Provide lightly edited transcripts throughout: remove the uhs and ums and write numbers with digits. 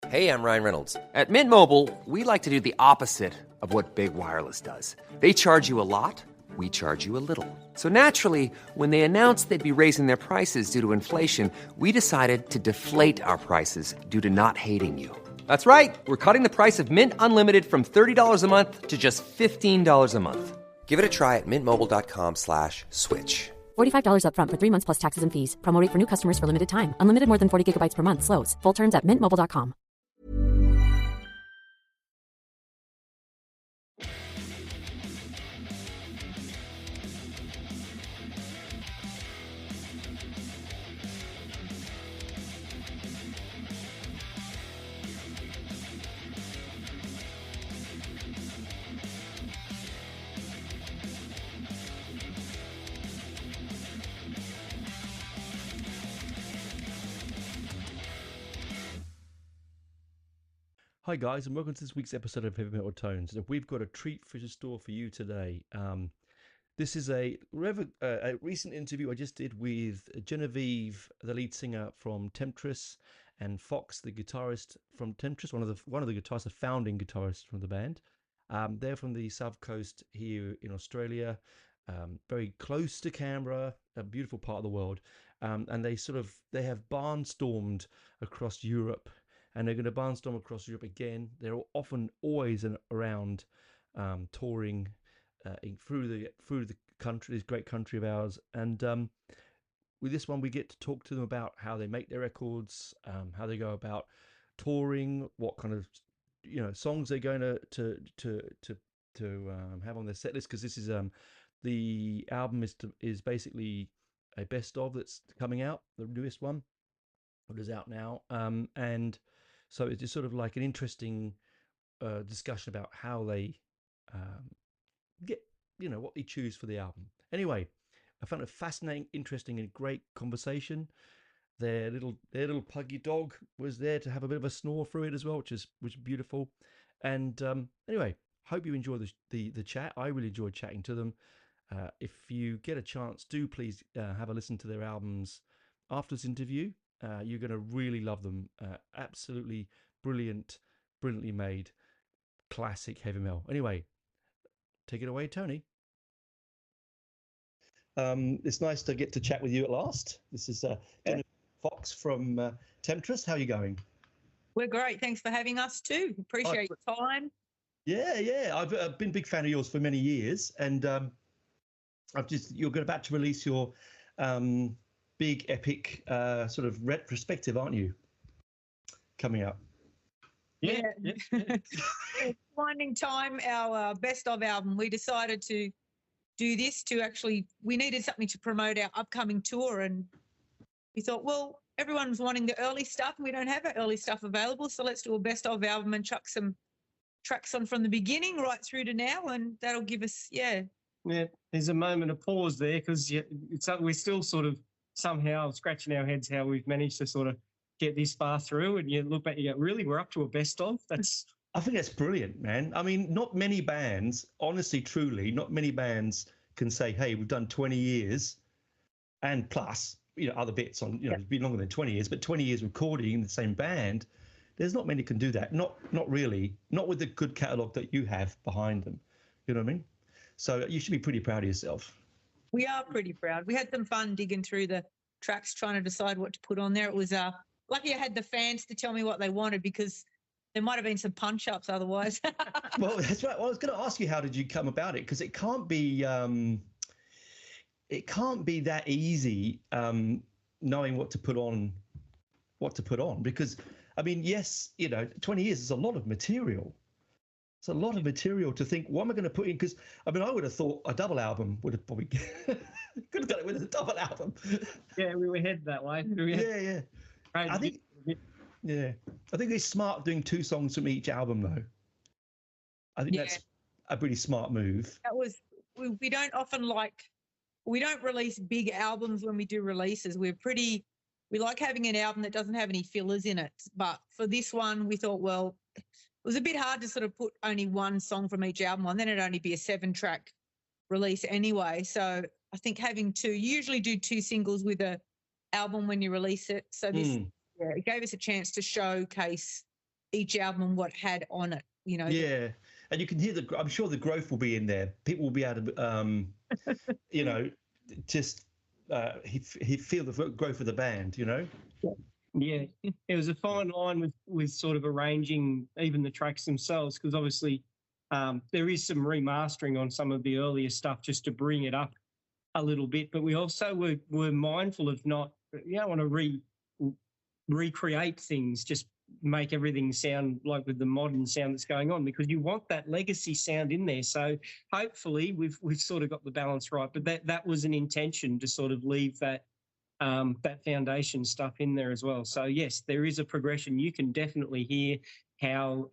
Hey, I'm Ryan Reynolds. At Mint Mobile, we like to do the opposite of what Big Wireless does. They charge you a lot, we charge you a little. So naturally, when they announced they'd be raising their prices due to inflation, we decided to deflate our prices due to not hating you. That's right. We're cutting the price of Mint Unlimited from $30 a month to just $15 a month. Give it a try at mintmobile.com/switch. $45 up front for 3 months plus taxes and fees. Promo rate for new customers for limited time. Unlimited more than 40 gigabytes per month. Slows full terms at mintmobile.com. Hi guys, and welcome to this week's episode of Heavy Metal Tones. And we've got a treat for the store for you today. This is a recent interview I just did with Genevieve, the lead singer from Temtris, and Fox, the guitarist from Temtris, one of the guitarists, the founding guitarist from the band. They're from the south coast here in Australia, very close to Canberra, a beautiful part of the world. And they have barnstormed across Europe. And they're going to barnstorm across Europe again. They're often always around touring through the country, this great country of ours. And with this one, we get to talk to them about how they make their records, how they go about touring, what kind of songs they're going to have on their set list. Because this is the album is basically a best of that's coming out, the newest one, that is out now, and so it's just sort of like an interesting discussion about how they get, what they choose for the album. Anyway, I found it fascinating, interesting, and great conversation. Their little puggy dog was there to have a bit of a snore through it as well, which is beautiful. And anyway, hope you enjoy the chat. I really enjoyed chatting to them. If you get a chance, do please have a listen to their albums after this interview. You're going to really love them. Absolutely brilliantly made, classic heavy metal. Anyway, take it away, Tony. It's nice to get to chat with you at last. This is Genevieve and Fox from Temtris. How are you going? We're great. Thanks for having us too. Appreciate your time. Yeah. I've been a big fan of yours for many years, and you're about to release your big epic sort of retrospective, aren't you? Coming up. Yeah. Winding time, our best of album. We decided to do this we needed something to promote our upcoming tour, and we thought, well, everyone's wanting the early stuff and we don't have our early stuff available, so let's do a best of album and chuck some tracks on from the beginning right through to now, and that'll give us there's a moment of pause there, because we're still sort of somehow scratching our heads how we've managed to sort of get this far through, and you look back, you go, really, we're up to a best of? I think that's brilliant, man. I mean, not many bands, honestly, truly, not many bands can say, hey, we've done 20 years and plus, other bits on, it's been longer than 20 years, but 20 years recording in the same band. There's not many can do that. Not really. Not with the good catalogue that you have behind them. You know what I mean? So you should be pretty proud of yourself. We are pretty proud. We had some fun digging through the tracks, trying to decide what to put on there. It was lucky I had the fans to tell me what they wanted, because there might have been some punch-ups otherwise. Well, that's right. Well, I was going to ask you, how did you come about it? Because it can't be that easy knowing what to put on. Because, I mean, yes, 20 years is a lot of material. It's a lot of material to think, what am I going to put in? Because, I mean, I would have thought a double album would have probably could have done it with a double album. Yeah, we were headed that way. Yeah. I think it's smart doing 2 songs from each album, though. I think that's a pretty smart move. We don't often we don't release big albums when we do releases. We like having an album that doesn't have any fillers in it. But for this one, we thought, well, it was a bit hard to sort of put only one song from each album on. Then it'd only be a 7-track release anyway. So I think having 2, you usually do 2 singles with a album when you release it. So this, it gave us a chance to showcase each album and what it had on it, you know. Yeah, and you can hear I'm sure the growth will be in there. People will be able to, you know, just he feel the growth of the band, you know. Yeah, it was a fine line with sort of arranging even the tracks themselves, because obviously there is some remastering on some of the earlier stuff just to bring it up a little bit, but we also were mindful of not, you don't want to recreate things, just make everything sound like with the modern sound that's going on, because you want that legacy sound in there. So hopefully we've sort of got the balance right, but that was an intention to sort of leave that that foundation stuff in there as well. So yes, there is a progression. You can definitely hear how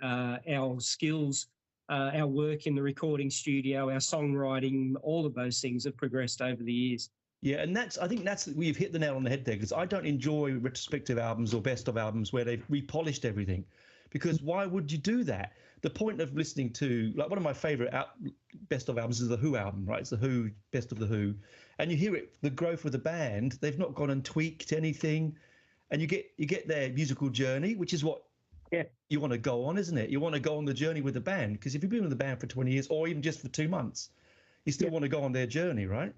our skills, our work in the recording studio, our songwriting, all of those things have progressed over the years. Yeah, and I think we've hit the nail on the head there, because I don't enjoy retrospective albums or best of albums where they've repolished everything, because why would you do that? The point of listening to, like, one of my favorite best of albums is the Who album, right? It's the Who, best of the Who, and you hear it, the growth of the band. They've not gone and tweaked anything, and you get their musical journey, which is what you want to go on, isn't it? You want to go on the journey with the band, because if you've been with the band for 20 years or even just for 2 months, you still want to go on their journey, right?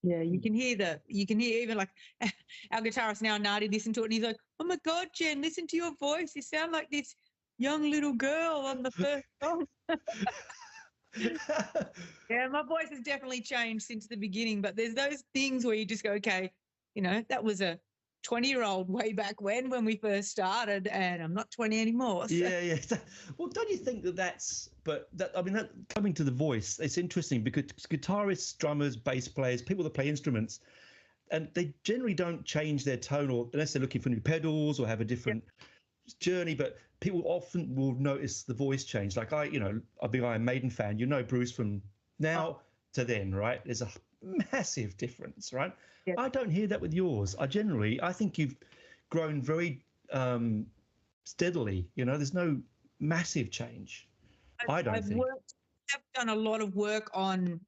Yeah, you can hear even like our guitarist now, Nadi, listen to it and he's like, "Oh my God, Jen, listen to your voice. You sound like this young little girl on the first song." Yeah, my voice has definitely changed since the beginning, but there's those things where you just go, okay, you know, that was a 20-year-old way back when we first started, and I'm not 20 anymore. So. Yeah. Well, don't you think that coming to the voice, it's interesting because guitarists, drummers, bass players, people that play instruments, and they generally don't change their tone, or unless they're looking for new pedals or have a different journey, but people often will notice the voice change. Like I'm a big Iron Maiden fan, Bruce from now to then, right? There's a massive difference, right? Yeah. I don't hear that with yours. I think you've grown very steadily. There's no massive change. I've done a lot of work on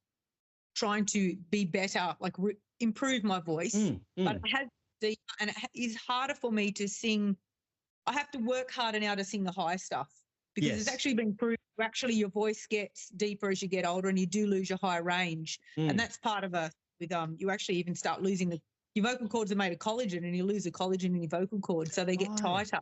trying to be better, like improve my voice, but it has deeper, and it is harder for me to sing. I have to work harder now to sing the high stuff, because it's actually been proved. Actually, your voice gets deeper as you get older, and you do lose your high range, and that's part of you actually even start losing your vocal cords are made of collagen, and you lose the collagen in your vocal cords, so they get tighter.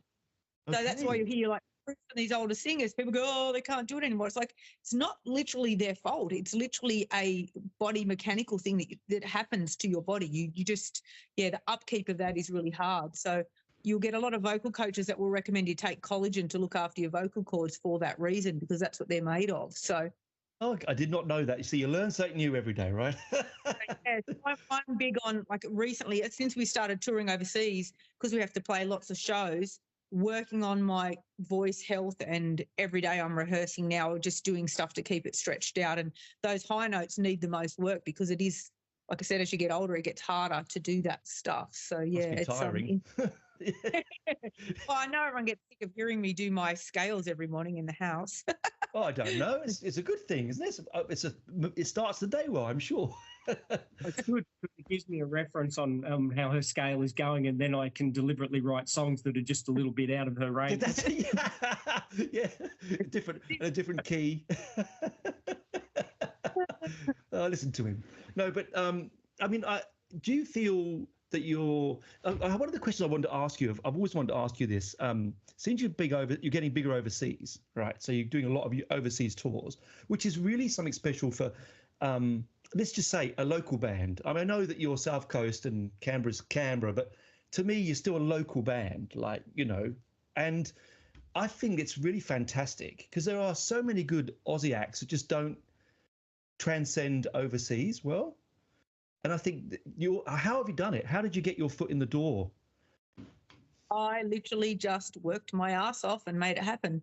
Okay. So that's why you hear like from these older singers, people go, "Oh, they can't do it anymore." It's like it's not literally their fault. It's literally a body mechanical thing that happens to your body. You just the upkeep of that is really hard. So you'll get a lot of vocal coaches that will recommend you take collagen to look after your vocal cords for that reason, because that's what they're made of. So. Oh, I did not know that. You see, you learn something new every day, right? I'm big on, like, recently, since we started touring overseas, because we have to play lots of shows, working on my voice health, and every day I'm rehearsing now, just doing stuff to keep it stretched out. And those high notes need the most work, because it is, like I said, as you get older, it gets harder to do that stuff. So, it's tiring. Well, I know everyone gets sick of hearing me do my scales every morning in the house. Oh, I don't know. It's a good thing, isn't it? It starts the day well, I'm sure. It's good. It gives me a reference on how her scale is going, and then I can deliberately write songs that are just a little bit out of her range. A different key. Listen to him. No, but do you feel that you're one of the questions I wanted to ask you, I've always wanted to ask you this, since you're getting bigger overseas, right? So you're doing a lot of overseas tours, which is really something special for, let's just say, a local band. I know that you're South Coast and Canberra's Canberra, but to me, you're still a local band, and I think it's really fantastic, because there are so many good Aussie acts that just don't transcend overseas well. And I think how have you done it? How did you get your foot in the door? I literally just worked my ass off and made it happen.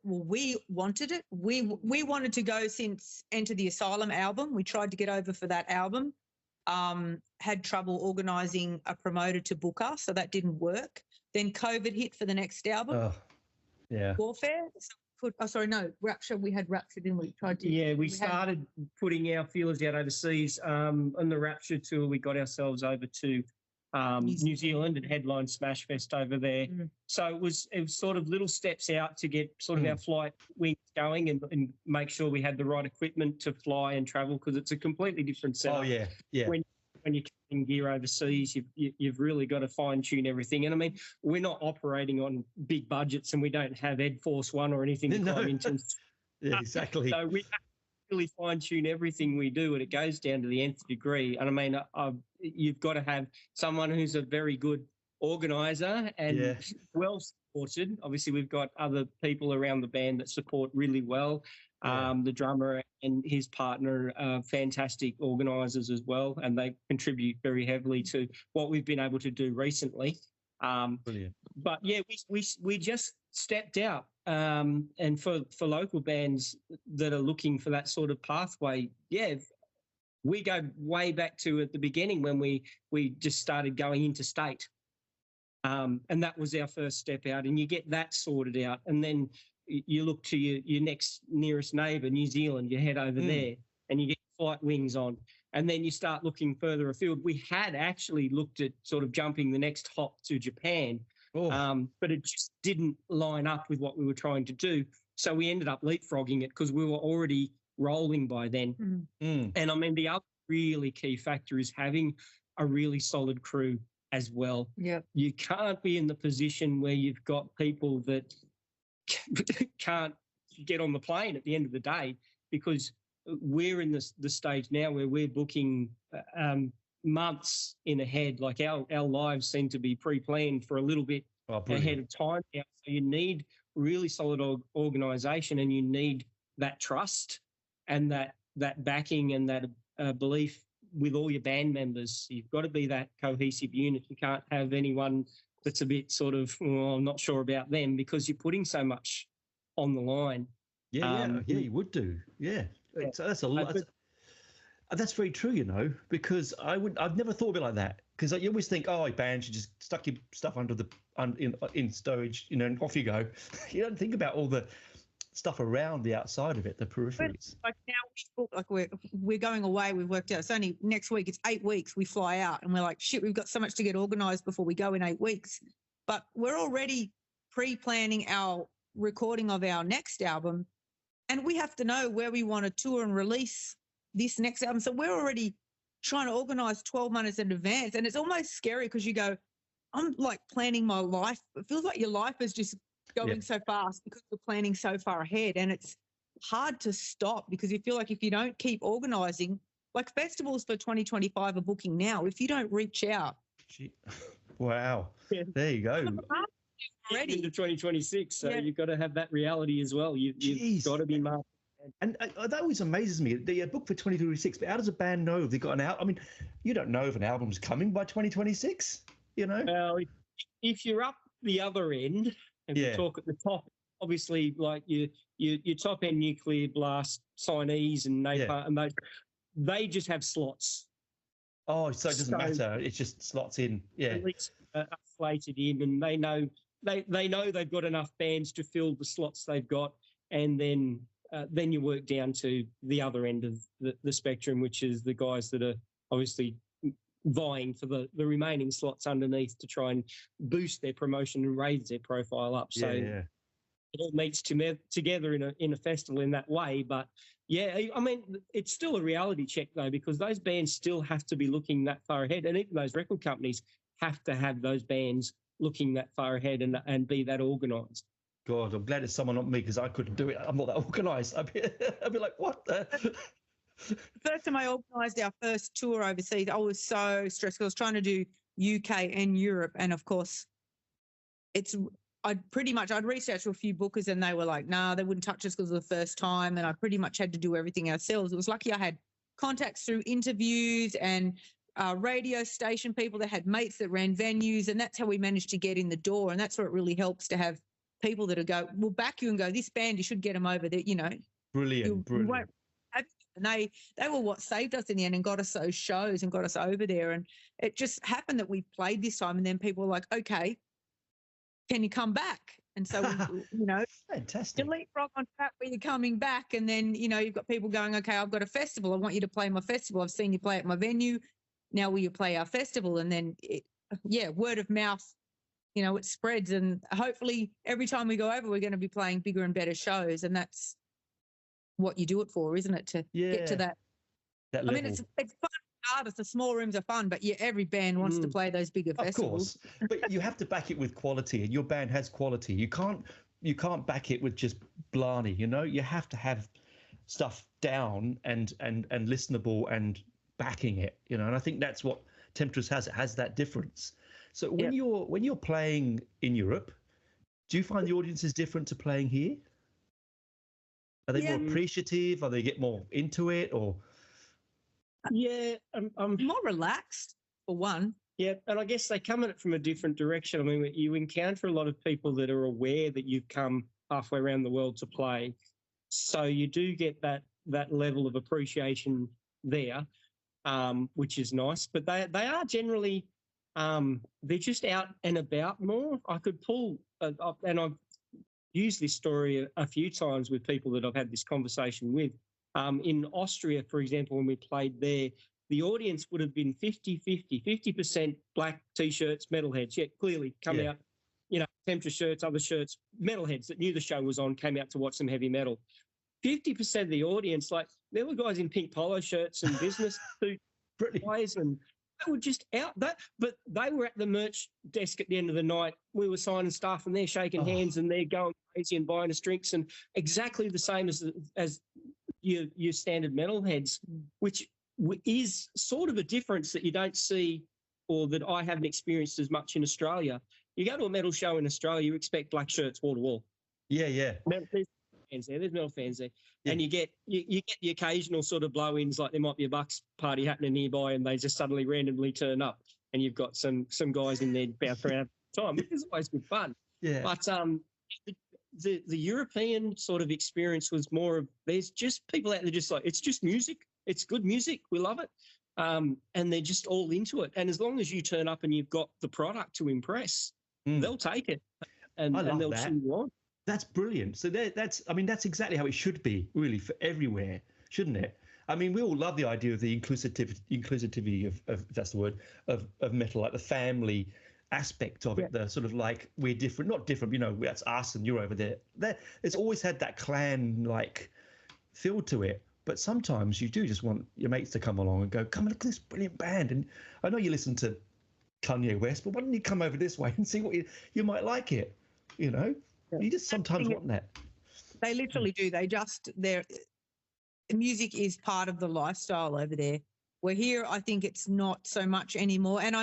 We wanted it. We wanted to go since Enter the Asylum album. We tried to get over for that album. Had trouble organising a promoter to book us, so that didn't work. Then COVID hit for the next album. Warfare. Rapture. We had Rapture, didn't we? We started putting our feelers out overseas. On the Rapture tour, we got ourselves over to New Zealand and headline Smash Fest over there. So it was sort of little steps out to get sort of our flight wings going and make sure we had the right equipment to fly and travel, because it's a completely different setup. Oh yeah. When you're carrying gear overseas, you've really got to fine tune everything. And I mean, we're not operating on big budgets, and we don't have Ed Force One or anything to climb into. Yeah, exactly. So we really fine tune everything we do, and it goes down to the nth degree. And I mean, you've got to have someone who's a very good organizer and well supported. Obviously, we've got other people around the band that support really well. The drummer and his partner are fantastic organisers as well, and they contribute very heavily to what we've been able to do recently. Brilliant. But yeah, we just stepped out, and for local bands that are looking for that sort of pathway, we go way back to at the beginning when we just started going interstate, and that was our first step out. And you get that sorted out, and then you look to your next nearest neighbour, New Zealand. You head over there, and you get flight wings on. And then you start looking further afield. We had actually looked at sort of jumping the next hop to Japan, but it just didn't line up with what we were trying to do. So we ended up leapfrogging it because we were already rolling by then. And I mean, the other really key factor is having a really solid crew as well. You can't be in the position where you've got people that can't get on the plane at the end of the day, because we're in the stage now where we're booking months in ahead. Like our lives seem to be pre-planned for a little bit ahead of time now. So you need really solid organisation, and you need that trust and that backing and that belief with all your band members. You've got to be that cohesive unit. You can't have anyone that's a bit sort of, I'm not sure about them, because you're putting so much on the line. You would do. So that's a lot. That's very true, you know, because I've never thought of it like that, because you always think, bands, you just stuck your stuff in storage, you know, and off you go. You don't think about all the stuff around the outside of it, the peripheries. Like now we're going away. We've worked out it's only next week. It's 8 weeks. We fly out, and we're like, shit, we've got so much to get organised before we go in 8 weeks. But we're already pre-planning our recording of our next album, and we have to know where we want to tour and release this next album. So we're already trying to organise 12 months in advance, and it's almost scary because you go, I'm like planning my life. It feels like your life is just going so fast because we're planning so far ahead, and it's hard to stop because you feel like if you don't keep organising, like festivals for 2025 are booking now. If you don't reach out. Wow. There you go. Ready into 2026, so you've got to have that reality as well. You've got to be marked. And that always amazes me. The book for 2026, but how does a band know if they've got an album? I mean, you don't know if an album's coming by 2026, you know? Well, if you're up the other end, and we talk at the top, obviously, like your top end Nuclear Blast signees and Napalm, and they just have slots. Oh, so it doesn't matter. It just slots in. Yeah. At least slated in, and they know they've got enough bands to fill the slots they've got, and then you work down to the other end of the spectrum, which is the guys that are obviously vying for the remaining slots underneath to try and boost their promotion and raise their profile up. So it all meets together in a festival in that way. But I mean, it's still a reality check though, because those bands still have to be looking that far ahead, and even those record companies have to have those bands looking that far ahead and be that organised. God, I'm glad it's someone not me, because I couldn't do it. I'm not that organised. I'd be like, what the? The first time I organised our first tour overseas, I was so stressed because I was trying to do UK and Europe. And of course, I'd reached out to a few bookers and they were like, nah, they wouldn't touch us because it was the first time. And I pretty much had to do everything ourselves. It was lucky I had contacts through interviews and radio station people that had mates that ran venues. And that's how we managed to get in the door. And that's what really helps, to have people that will back you and go, this band, you should get them over there, you know. Brilliant. And they were what saved us in the end and got us those shows and got us over there. And it just happened that we played this time, and then people were like, okay, can you come back? And so, fantastic. Delete rock on track where you're coming back. And then, you've got people going, okay, I've got a festival. I want you to play my festival. I've seen you play at my venue. Now will you play our festival? And then word of mouth, it spreads, and hopefully every time we go over, we're going to be playing bigger and better shows, and that's what you do it for, isn't it? To get to that. That level. I mean, it's fun. Artists, the small rooms are fun, but every band wants to play those bigger festivals. Of course, but you have to back it with quality, and your band has quality. You can't back it with just blarney. You have to have stuff down and when and backing it. And I think that's what Temtris has. It has that difference. So when you're playing in Europe, do you find the audience is different to playing here? Are they more appreciative? Are they get more into it, or? Yeah, I'm more relaxed for one. Yeah, and I guess they come at it from a different direction. I mean, you encounter a lot of people that are aware that you've come halfway around the world to play, so you do get that level of appreciation there, which is nice. But they are generally they're just out and about more. I could pull and I've used this story a few times with people that I've had this conversation with. In Austria, for example, when we played there, the audience would have been 50% black T-shirts, metalheads. Yeah, clearly come out, Temtris shirts, other shirts, metalheads that knew the show was on, came out to watch some heavy metal. 50% of the audience, like there were guys in pink polo shirts and business suit guys, and they were just out that. But they were at the merch desk at the end of the night. We were signing stuff, and they're shaking hands, and they're going crazy and buying us drinks, and exactly the same as your standard metalheads, which is sort of a difference that you don't see, or that I haven't experienced as much in Australia. You go to a metal show in Australia, you expect black shirts wall to wall. Yeah. There's metal fans there, and you get the occasional sort of blow-ins, like there might be a Bucks party happening nearby, and they just suddenly randomly turn up, and you've got some guys in there bounce around time, which is always good fun. Yeah, but the European sort of experience was more of there's just people out there just like, it's just music. It's good music. We love it. And they're just all into it. And as long as you turn up and you've got the product to impress, they'll take it and they'll cheer you on. That's brilliant. So that's exactly how it should be, really, for everywhere, shouldn't it? I mean, we all love the idea of the inclusivity of that's the word, of metal, like the family aspect of it, the sort of like we're different, not different, that's us and you're over there. It's always had that clan-like feel to it. But sometimes you do just want your mates to come along and go, come and look at this brilliant band. And I know you listen to Kanye West, but why don't you come over this way and see what you might like it, You just sometimes want that. They literally do. The music is part of the lifestyle over there. Where here, I think it's not so much anymore. And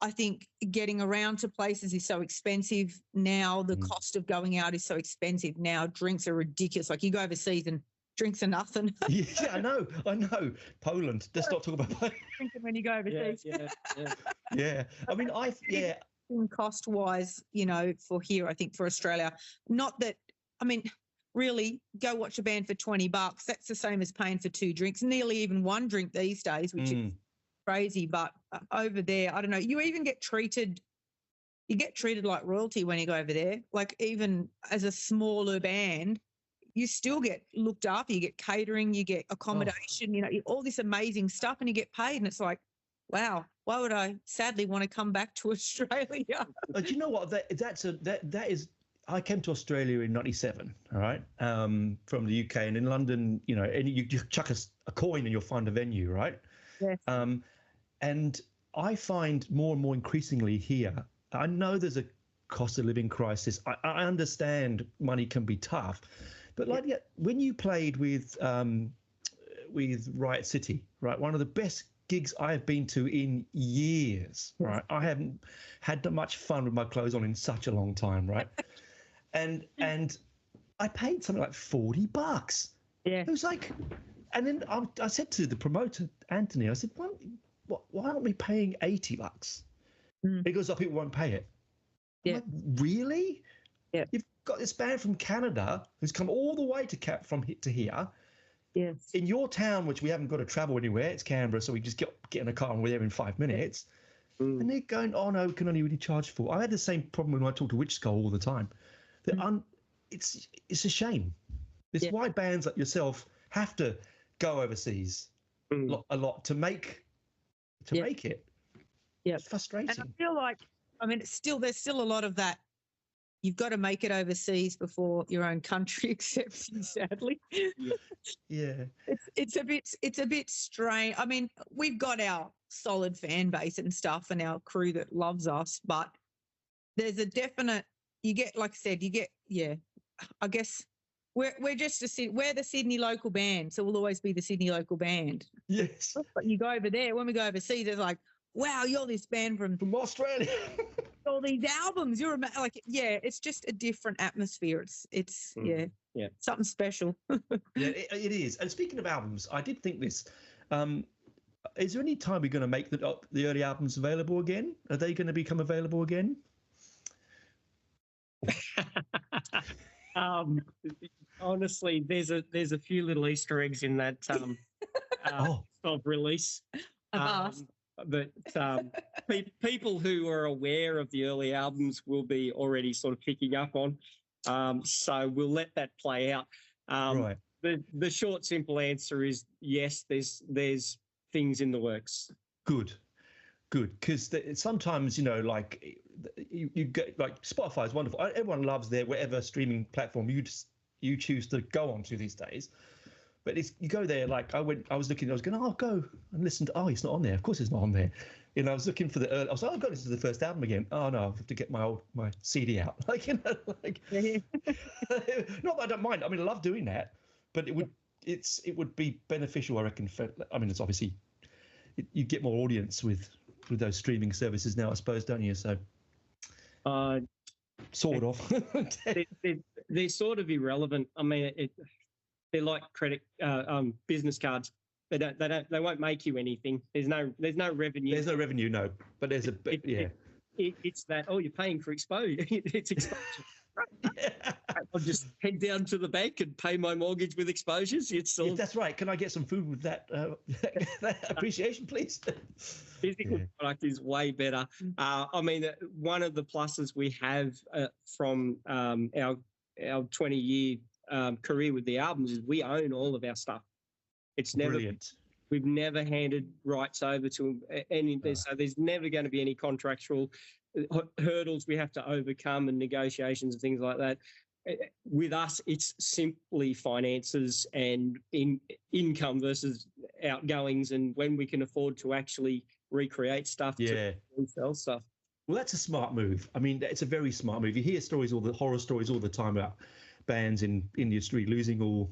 I think getting around to places is so expensive now. The cost of going out is so expensive now. Drinks are ridiculous. Like you go overseas and drinks are nothing. Yeah, I know. Poland. Let's not talk about Poland. Drinking when you go overseas. Yeah. I mean, cost-wise, for here, I think for Australia, not that, I mean, really, go watch a band for $20. That's the same as paying for 2 drinks, nearly even 1 drink these days, which is crazy. But over there, I don't know, you even get treated like royalty when you go over there. Like even as a smaller band, you still get looked after. You get catering, you get accommodation, all this amazing stuff, and you get paid. And it's like, wow, why would I sadly want to come back to Australia? Do you know what? That is. I came to Australia in '97. All right, from the UK, and in London, and you chuck a coin and you'll find a venue, right? Yes. And I find more and more increasingly here. I know there's a cost of living crisis. I understand money can be tough, but when you played with Riot City, right, one of the best gigs I have been to in years, right? I haven't had that much fun with my clothes on in such a long time, right? and I paid something like $40. Yeah. It was like, and then I said to the promoter, Anthony, I said, why aren't we paying $80? Because people won't pay it. Yeah. Like, really? Yeah. You've got this band from Canada who's come all the way from here to here. Yes. In your town, which we haven't got to travel anywhere, it's Canberra, so we just get in a car and we're there in 5 minutes. And they're going, oh no, we can only really charge for. I had the same problem when I talk to Witch Skull all the time. It's a shame. It's why bands like yourself have to go overseas a lot to make it. Yeah. It's frustrating. And I feel like, I mean, there's still a lot of that. You've got to make it overseas before your own country accepts you, sadly. Yeah. It's a bit strange. I mean, we've got our solid fan base and stuff and our crew that loves us, but there's a definite, you get, like I said, I guess we're the Sydney local band, so we'll always be the Sydney local band. Yes. But you go over there, when we go overseas, it's like, wow, you're this band from Australia. all these albums. It's just a different atmosphere. It's something special. Yeah, it is. And speaking of albums, I did think this. Is there any time we're going to make the early albums available again? Are they going to become available again? Honestly, there's a few little Easter eggs in that of release. But people who are aware of the early albums will be already sort of picking up on. So we'll let that play out. Right. The short, simple answer is yes. There's things in the works. Good. Because sometimes, like you get, like, Spotify is wonderful. Everyone loves their whatever streaming platform you choose to go onto these days. But you go there, like I was going, I'll go and listen to, it's not on there. Of course it's not on there. I was looking for I was like, I've got to listen to the first album again. Oh no, I have to get my CD out. Not that I don't mind. I mean, I love doing that, but it would be beneficial, I reckon. It's obviously, you get more audience with those streaming services now, I suppose, don't you? So, sort of. They're sort of irrelevant. I mean, they're like credit business cards. They won't make you anything. There's no revenue. There's no revenue, no. But there's it's that, you're paying for exposure. It's exposure. Yeah. I'll just head down to the bank and pay my mortgage with exposures. That's right. Can I get some food with that appreciation, please? Physical product is way better. One of the pluses we have from our 20-year career with the albums is we own all of our stuff. It's never Brilliant. We've never handed rights over to any. So there's never going to be any contractual hurdles we have to overcome and negotiations and things like that. With us, it's simply finances and income versus outgoings, and when we can afford to actually recreate stuff to sell stuff. Well, that's a smart move. I mean, it's a very smart move. You hear the horror stories all the time about bands in industry losing all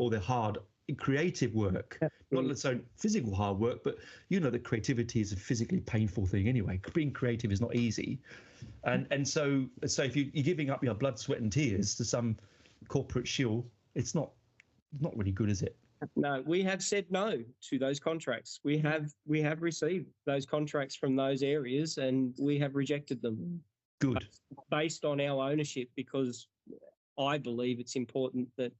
their hard creative work. Not its own physical hard work, but that creativity is a physically painful thing anyway. Being creative is not easy, and so if you're giving up your blood, sweat, and tears to some corporate shill, it's not really good, is it? No, we have said no to those contracts. We have received those contracts from those areas, and we have rejected them. Good, based on our ownership, because I believe it's important that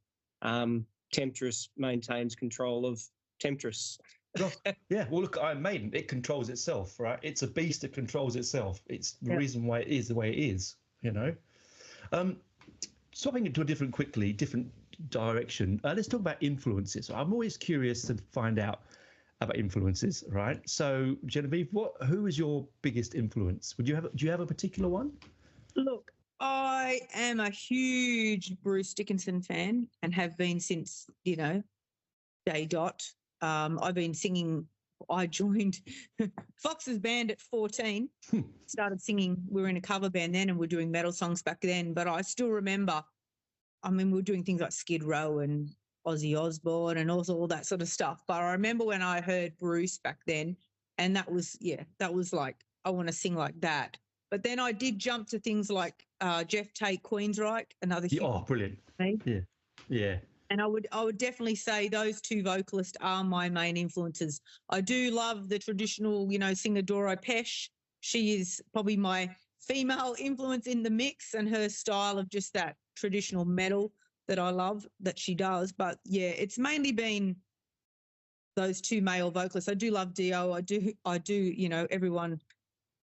Temtris maintains control of Temtris. Yeah, well, look, Iron Maiden, it controls itself, right? It's a beast that controls itself. It's the reason why it is the way it is, Swapping into a different direction, let's talk about influences. I'm always curious to find out about influences, right? So, Genevieve, who is your biggest influence? Do you have a particular one? Look, I am a huge Bruce Dickinson fan and have been since, day dot. I've been singing. I joined Fox's band at 14, started singing. We were in a cover band then and we're doing metal songs back then, but I still remember, we were doing things like Skid Row and Ozzy Osbourne and also all that sort of stuff. But I remember when I heard Bruce back then, and that was like, I want to sing like that. But then I did jump to things like Jeff Tate, Queensryche, another huge. Oh, brilliant! Yeah. And I would definitely say those two vocalists are my main influences. I do love the traditional, singer Doro Pesch. She is probably my female influence in the mix, and her style of just that traditional metal that I love that she does. But yeah, it's mainly been those two male vocalists. I do love Dio. I do. Everyone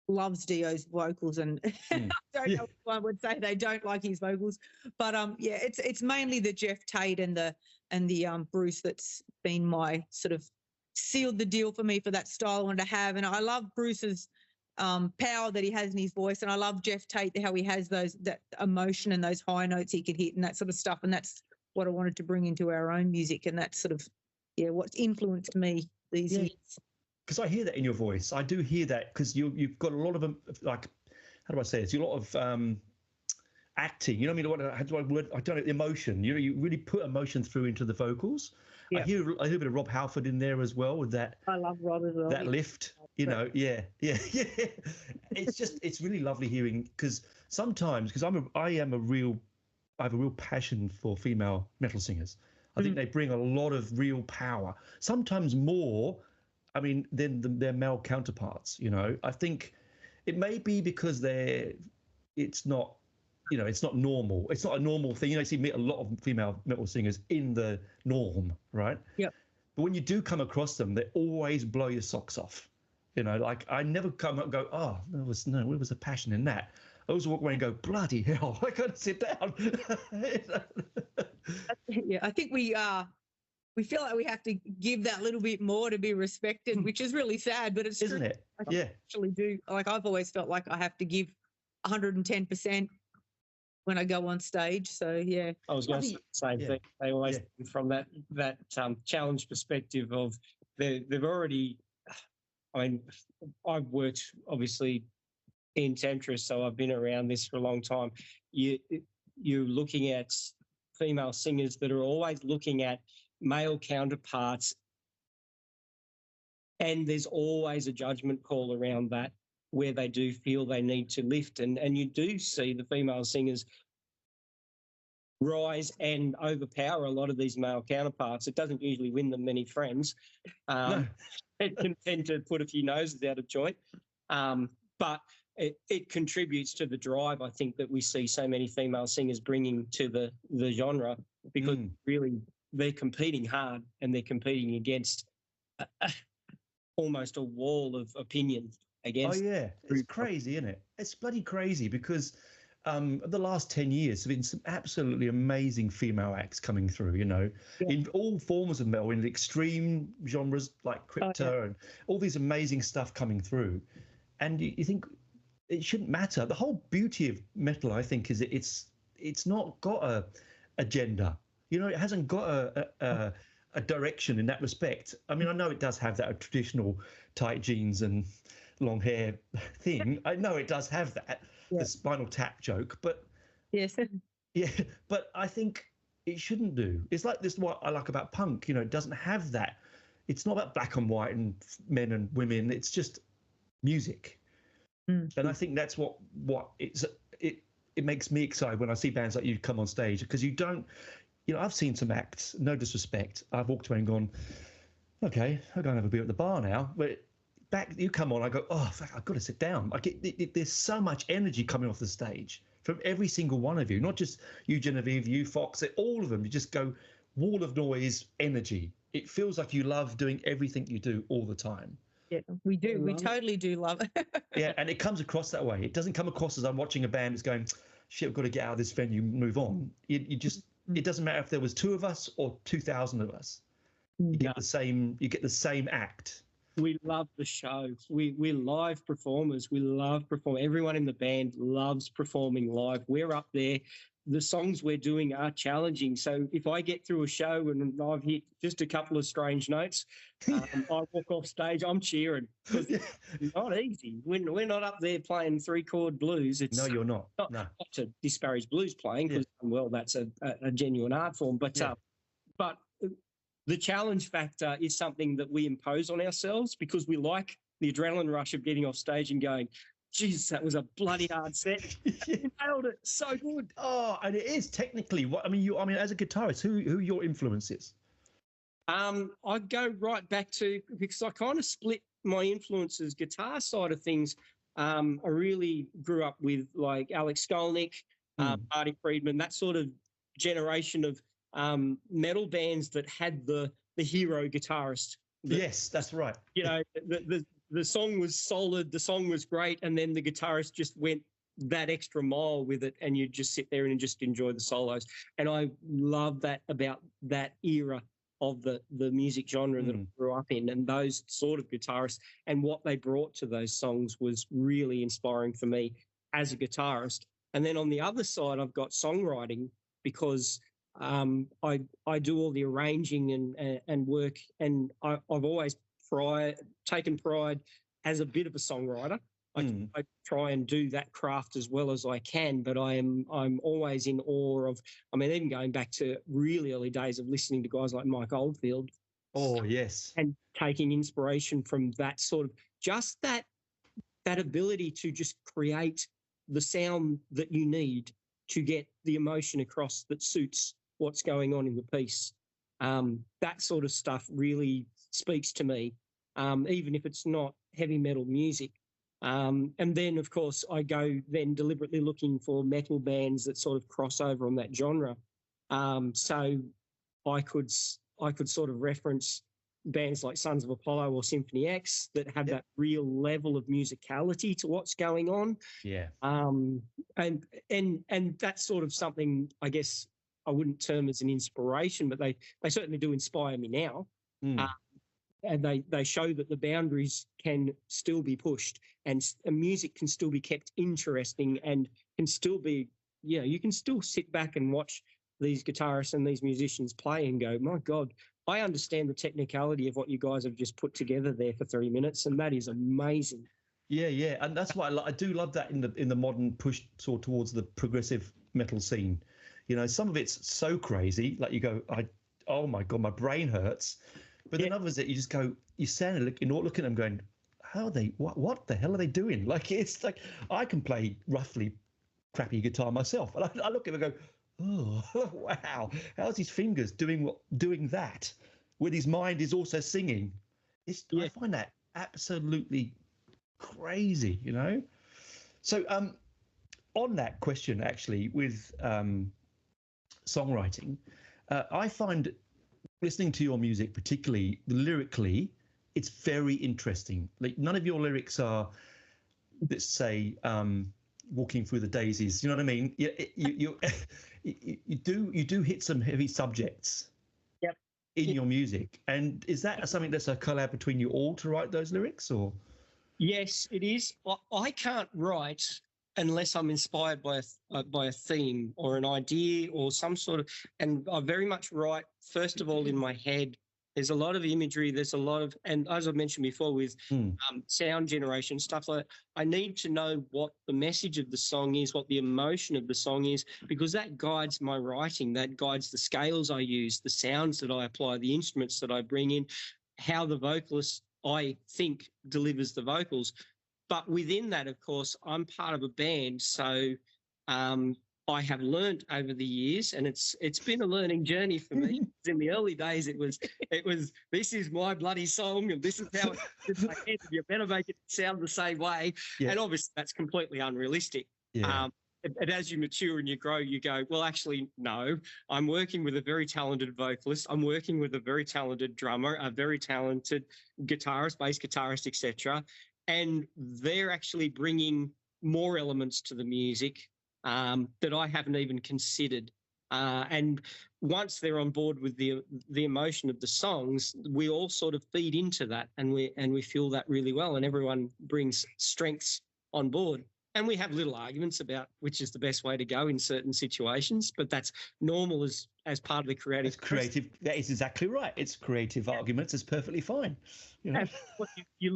loves Dio's vocals, and I don't know if one would say they don't like his vocals, but it's mainly the Jeff Tate and the Bruce that's been my sort of sealed the deal for me for that style I wanted to have. And I love Bruce's power that he has in his voice, and I love Jeff Tate, how he has that emotion and those high notes he could hit and that sort of stuff. And that's what I wanted to bring into our own music, and that's sort of what's influenced me these years. Because I hear that in your voice. I do hear that because you've got a lot of like, how do I say it? It's a lot of acting. You know what I mean? How do I word? I don't know, emotion. You really put emotion through into the vocals. Yep. I hear a bit of Rob Halford in there as well with that. I love Rob as well. That lift, you know, yeah. It's really lovely hearing, because sometimes, because I have a real passion for female metal singers. I think they bring a lot of real power, sometimes more, I mean, than their male counterparts. You know, I think it may be because it's not normal. It's not a normal thing. You know, you see a lot of female metal singers in the norm, right? Yep. But when you do come across them, they always blow your socks off. You know, like I never come up and go, oh, there was a passion in that. I always walk away and go, bloody hell, I gotta sit down. Yeah, I think we feel like we have to give that little bit more to be respected, which is really sad, but it's isn't true. it? Like, I actually do. Like, I've always felt like I have to give 110% when I go on stage. So yeah, I was going to say the same thing. They always from that challenge perspective of they've already. I mean, I've worked obviously in Temtris, so I've been around this for a long time. You're looking at female singers that are always looking at male counterparts, and there's always a judgment call around that, where they do feel they need to lift. And you do see the female singers rise and overpower a lot of these male counterparts. It doesn't usually win them many friends. No. It can tend to put a few noses out of joint. But it contributes to the drive, I think, that we see so many female singers bringing to the genre, because really they're competing hard and they're competing against almost a wall of opinion against. Oh yeah, it's crazy, isn't it? It's bloody crazy, because the last 10 years have been some absolutely amazing female acts coming through, you know, in all forms of metal, in the extreme genres like Crypta and all these amazing stuff coming through. And you think it shouldn't matter. The whole beauty of metal, I think, is it's not got a agenda. You know, it hasn't got a direction in that respect. I mean, I know it does have that traditional tight jeans and long hair thing. I know it does have that, the Spinal Tap joke, but yes, but I think it shouldn't do. It's like this, what I like about punk, you know, it doesn't have that. It's not about black and white and men and women. It's just music. And I think that's what it makes me excited when I see bands like you come on stage, because you don't, you know, I've seen some acts, no disrespect, I've walked away and gone, okay, I'll go and have a beer at the bar now, but back you come on, I go, oh fuck, I've got to sit down. There's so much energy coming off the stage from every single one of you, not just you, Genevieve, you, Fox, all of them. You just go wall of noise, energy. It feels like you love doing everything you do all the time. Yeah, we do. We totally do love it. Yeah, and it comes across that way. It doesn't come across as I'm watching a band that's going, shit, I've got to get out of this venue, move on. You just, it doesn't matter if there was 2 of us or 2,000 of us. You get the same act. We love the show. We're live performers. We love performing. Everyone in the band loves performing live. We're up there. The songs we're doing are challenging. So if I get through a show and I've hit just a couple of strange notes, I walk off stage, I'm cheering. It's not easy. We're not up there playing 3-chord blues. No, you're not. Not to disparage blues playing, because, well, that's a genuine art form. But the challenge factor is something that we impose on ourselves, because we like the adrenaline rush of getting off stage and going, Jesus, that was a bloody hard set. You nailed it. So good. Oh, and it is technically what I mean. I mean, as a guitarist, who your influence is? I'd go right back to, because I kind of split my influences. Guitar side of things, I really grew up with like Alex Skolnick, Marty Friedman, that sort of generation of metal bands that had the hero guitarist. Yes, that's right. You know, the song was solid, the song was great, and then the guitarist just went that extra mile with it, and you just sit there and just enjoy the solos. And I love that about that era of the music genre that I grew up in, and those sort of guitarists and what they brought to those songs was really inspiring for me as a guitarist. And then on the other side, I've got songwriting, because I do all the arranging and work, and I've always taken pride as a bit of a songwriter. I try and do that craft as well as I can, but I'm always in awe of, I mean, even going back to really early days of listening to guys like Mike Oldfield. Oh, yes. And taking inspiration from that sort of, just that ability to just create the sound that you need to get the emotion across that suits what's going on in the piece. That sort of stuff really speaks to me, even if it's not heavy metal music. And then, of course, I go then deliberately looking for metal bands that sort of cross over on that genre. So I could sort of reference bands like Sons of Apollo or Symphony X that have that real level of musicality to what's going on. Yeah. And that's sort of something, I guess, I wouldn't term as an inspiration, but they certainly do inspire me now. And they show that the boundaries can still be pushed, and music can still be kept interesting, and can still be, you can still sit back and watch these guitarists and these musicians play and go, my God, I understand the technicality of what you guys have just put together there for 3 minutes, and that is amazing. Yeah, and that's why I do love that in the modern push sort towards the progressive metal scene. You know, some of it's so crazy, like you go, oh my God, my brain hurts. But then others that you just go, you stand and look at them going, how are they, what the hell are they doing? Like, it's like, I can play roughly crappy guitar myself. And I look at them and go, oh, wow, how's his fingers doing that? When his mind is also singing. I find that absolutely crazy, you know? So on that question, actually, with songwriting, I find listening to your music, particularly lyrically, it's very interesting. Like, none of your lyrics are, let's say, walking through the daisies. You know what I mean? You do hit some heavy subjects. In your music. And is that something that's a collab between you all to write those lyrics, or? Yes, it is. I can't write unless I'm inspired by a theme or an idea or some sort of, and I very much write, first of all, in my head. There's a lot of imagery. There's a lot of, and as I mentioned before, with sound generation, stuff like that, I need to know what the message of the song is, what the emotion of the song is, because that guides my writing. That guides the scales I use, the sounds that I apply, the instruments that I bring in, how the vocalist, I think, delivers the vocals. But within that, of course, I'm part of a band, so I have learned over the years, and it's been a learning journey for me. In the early days, it was this is my bloody song, and this is how it's my head. You better make it sound the same way, and obviously that's completely unrealistic. And as you mature and you grow, you go, well, actually, no. I'm working with a very talented vocalist. I'm working with a very talented drummer, a very talented guitarist, bass guitarist, etc. And they're actually bringing more elements to the music that I haven't even considered. And once they're on board with the emotion of the songs, we all sort of feed into that, and we feel that really well, and everyone brings strengths on board. And we have little arguments about which is the best way to go in certain situations, but that's normal as part of the creative. It's creative. That is exactly right. It's creative arguments. It's perfectly fine. You know? You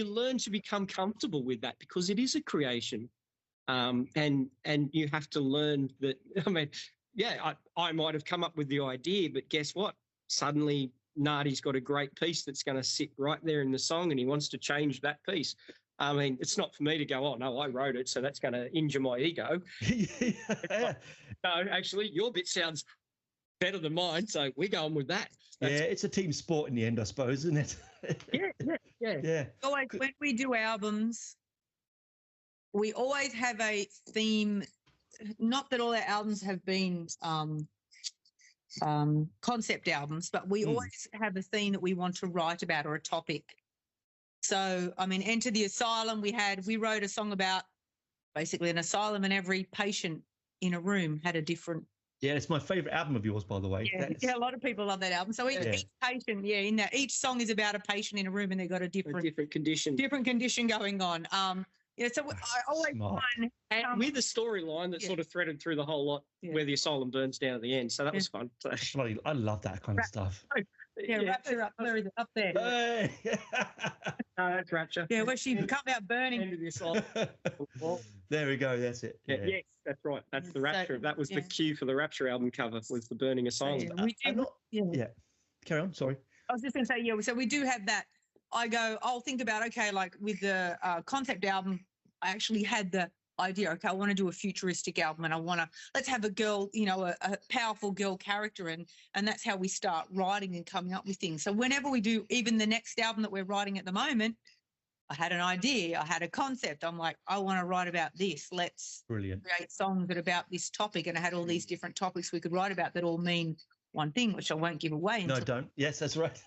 learn to become comfortable with that, because it is a creation. And you have to learn that. I mean, I might have come up with the idea, but guess what? Suddenly Nardi's got a great piece that's going to sit right there in the song, and he wants to change that piece. I mean, it's not for me to go, oh, no, I wrote it, so that's going to injure my ego. No, actually, your bit sounds better than mine, so we're going with that. It's a team sport in the end, I suppose, isn't it? Yeah. Always, when we do albums, we always have a theme. Not that all our albums have been concept albums, but we always have a theme that we want to write about, or a topic. So, I mean, Enter the Asylum, we wrote a song about basically an asylum, and every patient in a room had a different Yeah, it's my favourite album of yours, by the way. Yeah, a lot of people love that album. So each patient, in that each song is about a patient in a room, and they've got a different condition going on. So I always find with the storyline that sort of threaded through the whole lot, where the asylum burns down at the end. So that was fun. I love that kind of stuff. Rapture up there, up there. Hey. No, that's Rapture. Yeah, where she come out burning. End of the asylum. There we go. That's it. Yeah. Yes, that's right. That's the Rapture. That was the cue for the Rapture album cover. Was the burning asylum? Carry on. Sorry. I was just going to say, so we do have that. I'll think about, like with the concept album, I actually had the idea, I want to do a futuristic album, and let's have a girl, a powerful girl character, and that's how we start writing and coming up with things. So whenever we do, even the next album that we're writing at the moment, I had an idea, I had a concept. I'm like, I want to write about this. Let's create songs that are about this topic, and I had all these different topics we could write about that all mean one thing, which I won't give away. No, don't. Yes, that's right.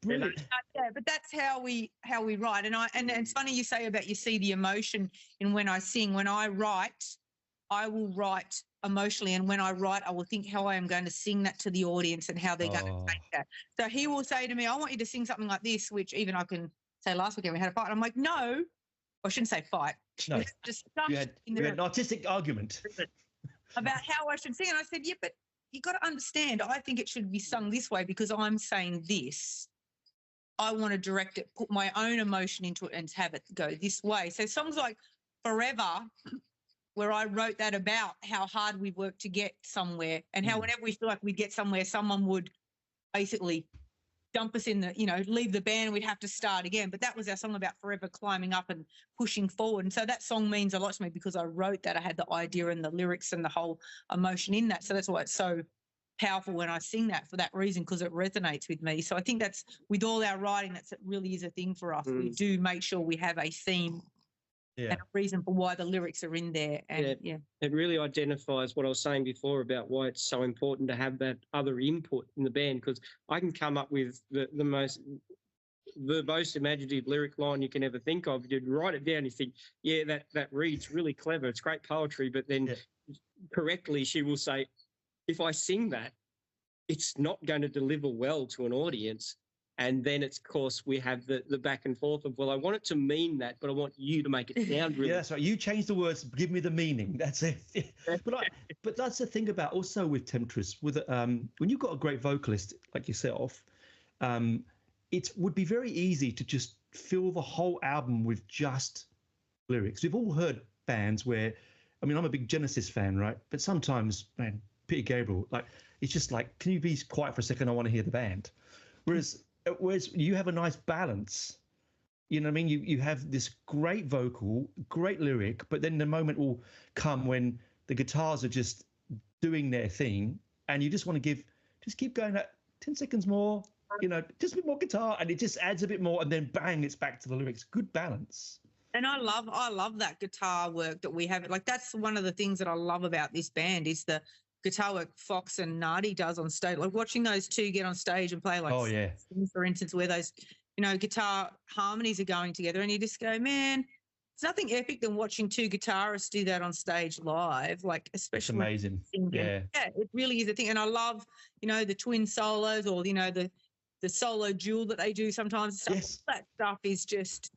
Brilliant. But that's how we write. And it's funny you say about you see the emotion in when I sing. When I write, I will write emotionally, and when I write, I will think how I am going to sing that to the audience and how they're going to take that. So he will say to me, I want you to sing something like this, which even I can say last weekend we had a fight. I'm like, no, I shouldn't say fight. No, we had an artistic argument about how I should sing. And I said, yeah, but you got to understand, I think it should be sung this way because I'm saying this. I want to direct it, put my own emotion into it and have it go this way. So songs like Forever, where I wrote that about how hard we worked to get somewhere and how whenever we feel like we'd get somewhere, someone would basically dump us in leave the band and we'd have to start again. But that was our song about forever climbing up and pushing forward. And so that song means a lot to me because I wrote that. I had the idea and the lyrics and the whole emotion in that. So that's why it's so powerful when I sing that for that reason, because it resonates with me. So I think that's with all our writing, it really is a thing for us. We do make sure we have a theme and a reason for why the lyrics are in there. And it really identifies what I was saying before about why it's so important to have that other input in the band, because I can come up with the most imaginative lyric line you can ever think of. You'd write it down, you think, that reads really clever, it's great poetry, but then correctly she will say, if I sing that, it's not going to deliver well to an audience. And then it's, of course, we have the back and forth of, well, I want it to mean that, but I want you to make it sound really. Yeah, that's right. You change the words, give me the meaning. That's it. But that's the thing about also with Temtris, with when you've got a great vocalist like yourself, it would be very easy to just fill the whole album with just lyrics. We've all heard bands where, I'm a big Genesis fan, right? But sometimes, man, Peter Gabriel, it's just like, can you be quiet for a second? I want to hear the band. Whereas you have a nice balance. You know what I mean? You have this great vocal, great lyric, but then the moment will come when the guitars are just doing their thing and you just want to keep going at 10 seconds more, just a bit more guitar, and it just adds a bit more, and then bang, it's back to the lyrics. Good balance. And I love that guitar work that we have. Like, that's one of the things that I love about this band is the guitar work Fox and Nardi does on stage. Like watching those two get on stage and play, for instance, where those, guitar harmonies are going together, and you just go, man, it's nothing epic than watching two guitarists do that on stage live. Like, especially it's amazing. Yeah, it really is a thing. And I love, the twin solos or the solo duel that they do sometimes. Yes. That stuff is just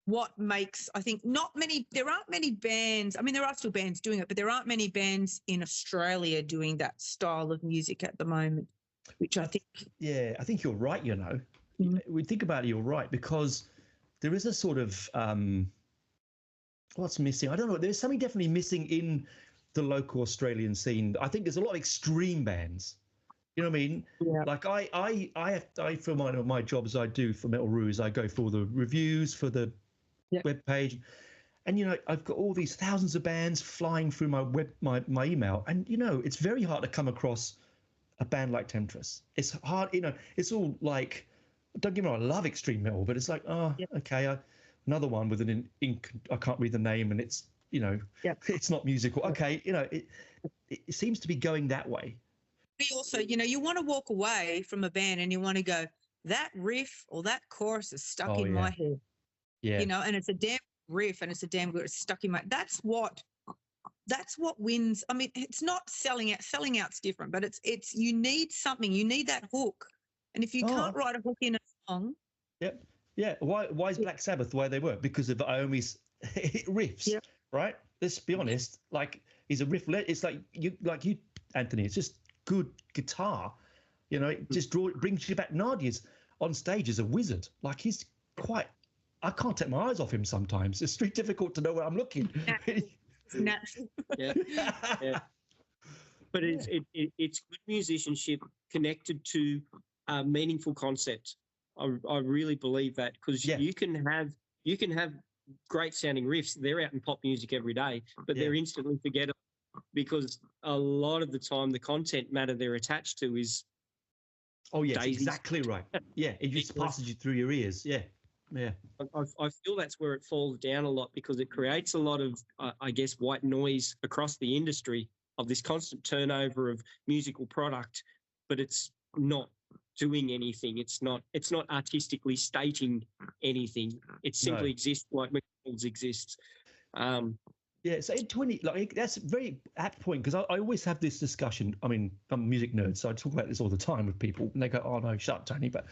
what makes, I think, there aren't many bands. There are still bands doing it, but there aren't many bands in Australia doing that style of music at the moment, which I think. Yeah, I think you're right, We think about it, you're right, because there is a sort of, what's missing? I don't know. There's something definitely missing in the local Australian scene. I think there's a lot of extreme bands. You know what I mean? Yeah. Like I for my jobs I do for Metal Ruse, I go for the reviews for the web page, and I've got all these thousands of bands flying through my email, and it's very hard to come across a band like Temtris. It's hard, it's all like, don't get me wrong, I love extreme metal, but it's like, okay, another one with an ink, I can't read the name, and it's it's not musical. Okay, it seems to be going that way. We also, you want to walk away from a band and you want to go, that riff or that chorus is stuck in my head. Yeah. And it's a damn riff and it's a damn good, it's stuck in my, that's what that's what wins. I mean, it's not selling out. Selling out's different, but it's you need something. You need that hook. And if you can't write a hook in a song, Yep. Yeah. Why is Black Sabbath the way they were? Because of Iommi's riffs, right? Let's be honest. Like he's a riff. It's like you, Anthony. It's just good guitar. You know, it just brings you back. Nadia's on stage as a wizard. Like he's quite. I can't take my eyes off him sometimes. It's really difficult to know where I'm looking. natural. Yeah. Yeah. But it's good musicianship connected to a meaningful concept. I really believe that, because you can have great sounding riffs. They're out in pop music every day, but they're instantly forgettable because a lot of the time the content matter they're attached to is daisies. Exactly right. Yeah, it just passes you through your ears. Yeah. I feel that's where it falls down a lot, because it creates a lot of I guess white noise across the industry of this constant turnover of musical product, but it's not doing anything. It's not artistically stating anything. It simply exists like McDonald's exists. Yeah, so in 20, like that's a very apt point, because I always have this discussion. I mean, I'm a music nerd, so I talk about this all the time with people, and they go, "Oh no, shut up, Tony." But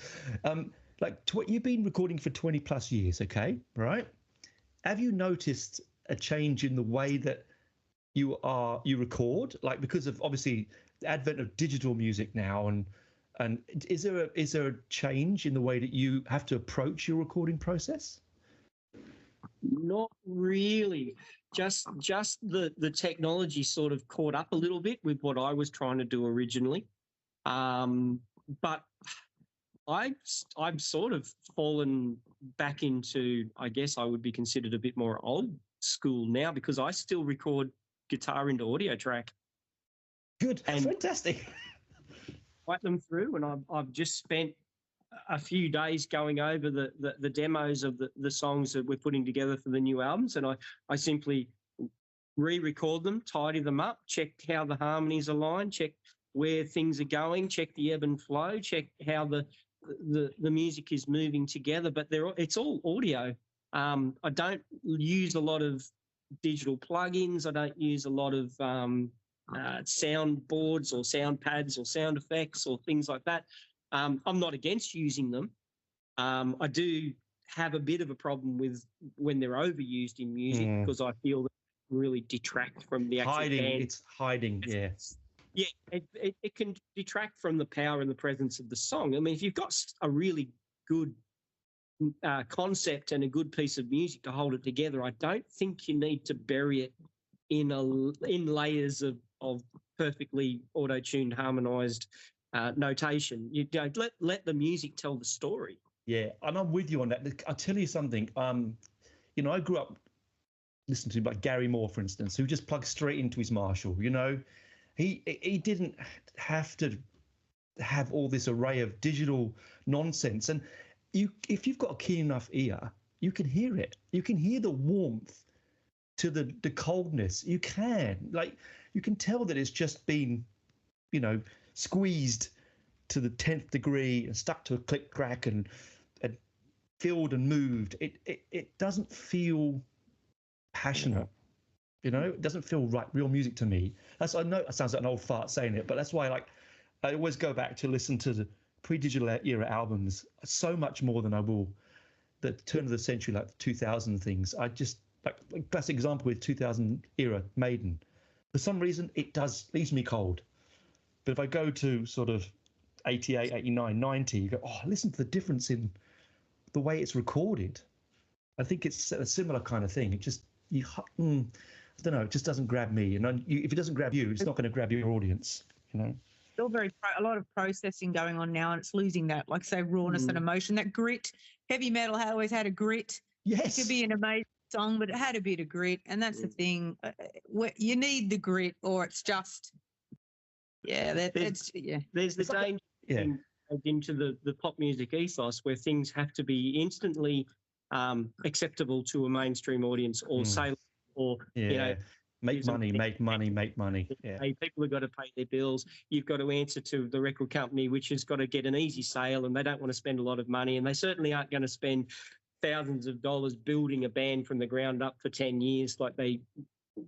you've been recording for 20 plus years, okay, right? Have you noticed a change in the way that you record, like because of obviously the advent of digital music now, and is there a change in the way that you have to approach your recording process? Not really. Just the technology sort of caught up a little bit with what I was trying to do originally. But I've sort of fallen back into, I guess I would be considered a bit more old school now, because I still record guitar into audio track. Good, and fantastic. Write them through, and I've just spent a few days going over the demos of the songs that we're putting together for the new albums, and I simply re-record them, tidy them up, check how the harmonies align, check where things are going, check the ebb and flow, check how the music is moving together. But it's all audio. I don't use a lot of digital plugins. I don't use a lot of sound boards or sound pads or sound effects or things like that. I'm not against using them. I do have a bit of a problem with when they're overused in music, because I feel that they really detract from the actual band. It's hiding, yeah. Yeah, it can detract from the power and the presence of the song. I mean, if you've got a really good concept and a good piece of music to hold it together, I don't think you need to bury it in layers of perfectly auto-tuned, harmonized notation. You don't let the music tell the story. Yeah, and I'm with you on that. I'll tell you something. You know, I grew up listening to like Gary Moore, for instance, who just plugged straight into his Marshall. You know, he didn't have to have all this array of digital nonsense. And if you've got a keen enough ear, you can hear it. You can hear the warmth to the coldness. You can tell that it's just been, you know, squeezed to the 10th degree and stuck to a click crack and filled and moved. It doesn't feel passionate. You know, it doesn't feel right, real music to me. I know it sounds like an old fart saying it, but that's why I always go back to listen to the pre-digital era albums so much more than I will the turn of the century, like the 2000 things. I just, like classic example with 2000 era Maiden. For some reason, it leaves me cold. But if I go to sort of 88, 89, 90, you go, oh, listen to the difference in the way it's recorded. I think it's a similar kind of thing. It just, I don't know, it just doesn't grab me. And if it doesn't grab you, it's not going to grab your audience, you know? Still a lot of processing going on now, and it's losing that, like say, rawness and emotion, that grit. Heavy metal always had a grit. Yes. It could be an amazing song, but it had a bit of grit, and that's the thing. You need the grit, or it's just, there's the danger into the pop music ethos where things have to be instantly acceptable to a mainstream audience, or sale, or you know, make money. Yeah. People have got to pay their bills. You've got to answer to the record company, which has got to get an easy sale, and they don't want to spend a lot of money, and they certainly aren't going to spend thousands of dollars building a band from the ground up for 10 years like they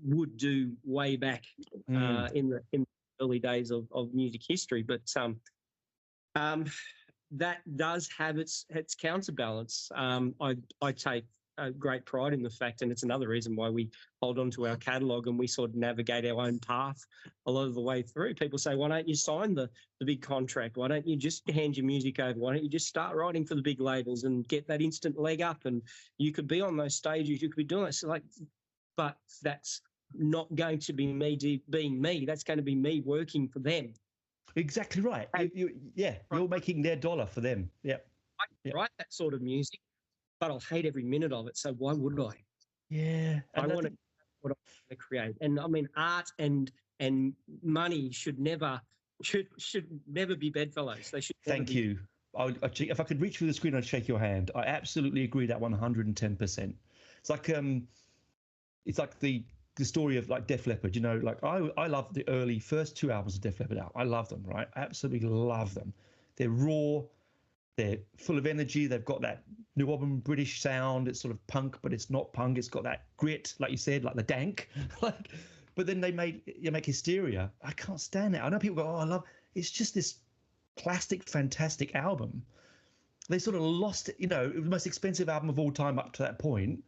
would do way back in the early days of music history. But that does have its counterbalance. I take great pride in the fact, and it's another reason why we hold on to our catalogue and we sort of navigate our own path a lot of the way through. People say, why don't you sign the big contract? Why don't you just hand your music over? Why don't you just start writing for the big labels and get that instant leg up? And you could be on those stages, you could be doing it. So but that's not going to be me being me. That's going to be me working for them. Exactly right. You're making their dollar for them. Yeah. I can write that sort of music, but I'll hate every minute of it. So why would I? Yeah. I want to what I want to create. And I mean, art and money should never be bedfellows. They should. Thank you. If I could reach through the screen, I'd shake your hand. I absolutely agree that 110%. It's like the story of like Def Leppard, like I love the early first 2 albums of Def Leppard out. I love them, right? I absolutely love them. They're raw, they're full of energy. They've got that New Album British sound. It's sort of punk, but it's not punk. It's got that grit, like you said, like the dank. But then they make Hysteria. I can't stand it. I know people go, I love. It's just this plastic, fantastic album. They sort of lost it. It was the most expensive album of all time up to that point.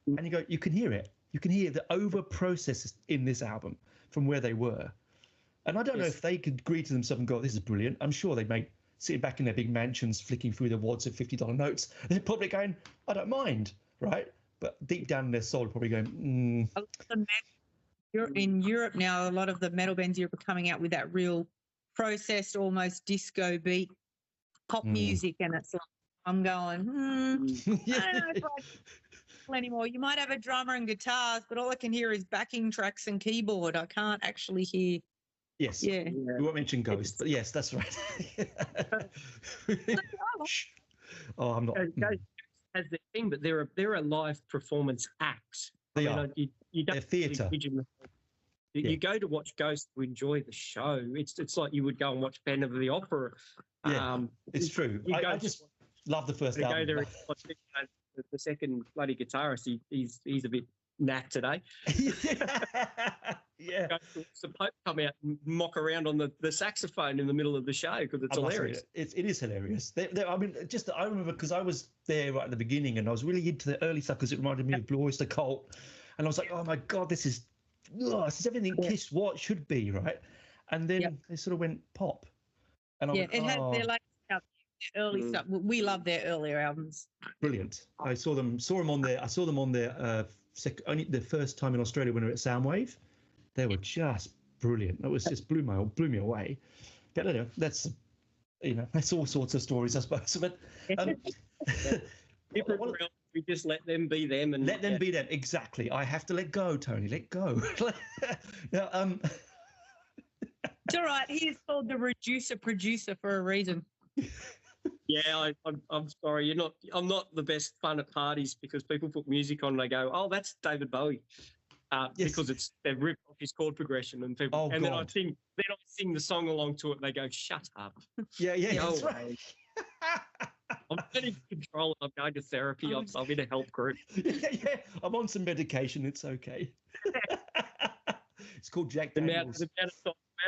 And you go, you can hear it. You can hear the over-process in this album from where they were. And I don't know if they could agree to themselves and go, this is brilliant. I'm sure they'd make sitting back in their big mansions, flicking through the wads of $50 notes. They're probably going, I don't mind, right? But deep down in their soul, probably going, In Europe now, a lot of the metal bands Europe are coming out with that real processed, almost disco beat pop music. And it's like, I'm going, I don't know if anymore. You might have a drummer and guitars, but all I can hear is backing tracks and keyboard. I can't actually hear. Yes. Yeah. We won't mention Ghost, but yes, that's right. I'm not. Ghost has their thing, but they're a live performance act. They are. You don't. They're theatre. You go to watch Ghost to enjoy the show. It's like you would go and watch Phantom of the Opera. Yeah, it's true. I just love the first album. Go there and the second bloody guitarist, he's a bit naff today. Yeah. The Pope come out and mock around on the saxophone in the middle of the show because it's hilarious. It is hilarious. I remember because I was there right at the beginning and I was really into the early stuff because it reminded me of Blue Oyster Cult. And I was like, oh my God, this is everything Kiss what should be, right? And then they sort of went pop. And I it had their latest stuff, their early stuff. We love their earlier albums. Brilliant. I saw them on there. I saw them on there only the first time in Australia when we were at Soundwave. They were just brilliant. It was just blew me away. But anyway, that's all sorts of stories, I suppose. But we just let them be them and let them be them. Exactly. I have to let go, Tony. Let go. Now, it's all right. He is called the reducer producer for a reason. Yeah, I'm sorry. I'm not the best fun at parties because people put music on and they go, "Oh, that's David Bowie," because they've ripped off his chord progression and people. Then I sing the song along to it. And they go, "Shut up." Yeah, that's right. I'm getting control. I'm going to therapy. I'm in a help group. Yeah. I'm on some medication. It's okay. It's called Jack Daniels. The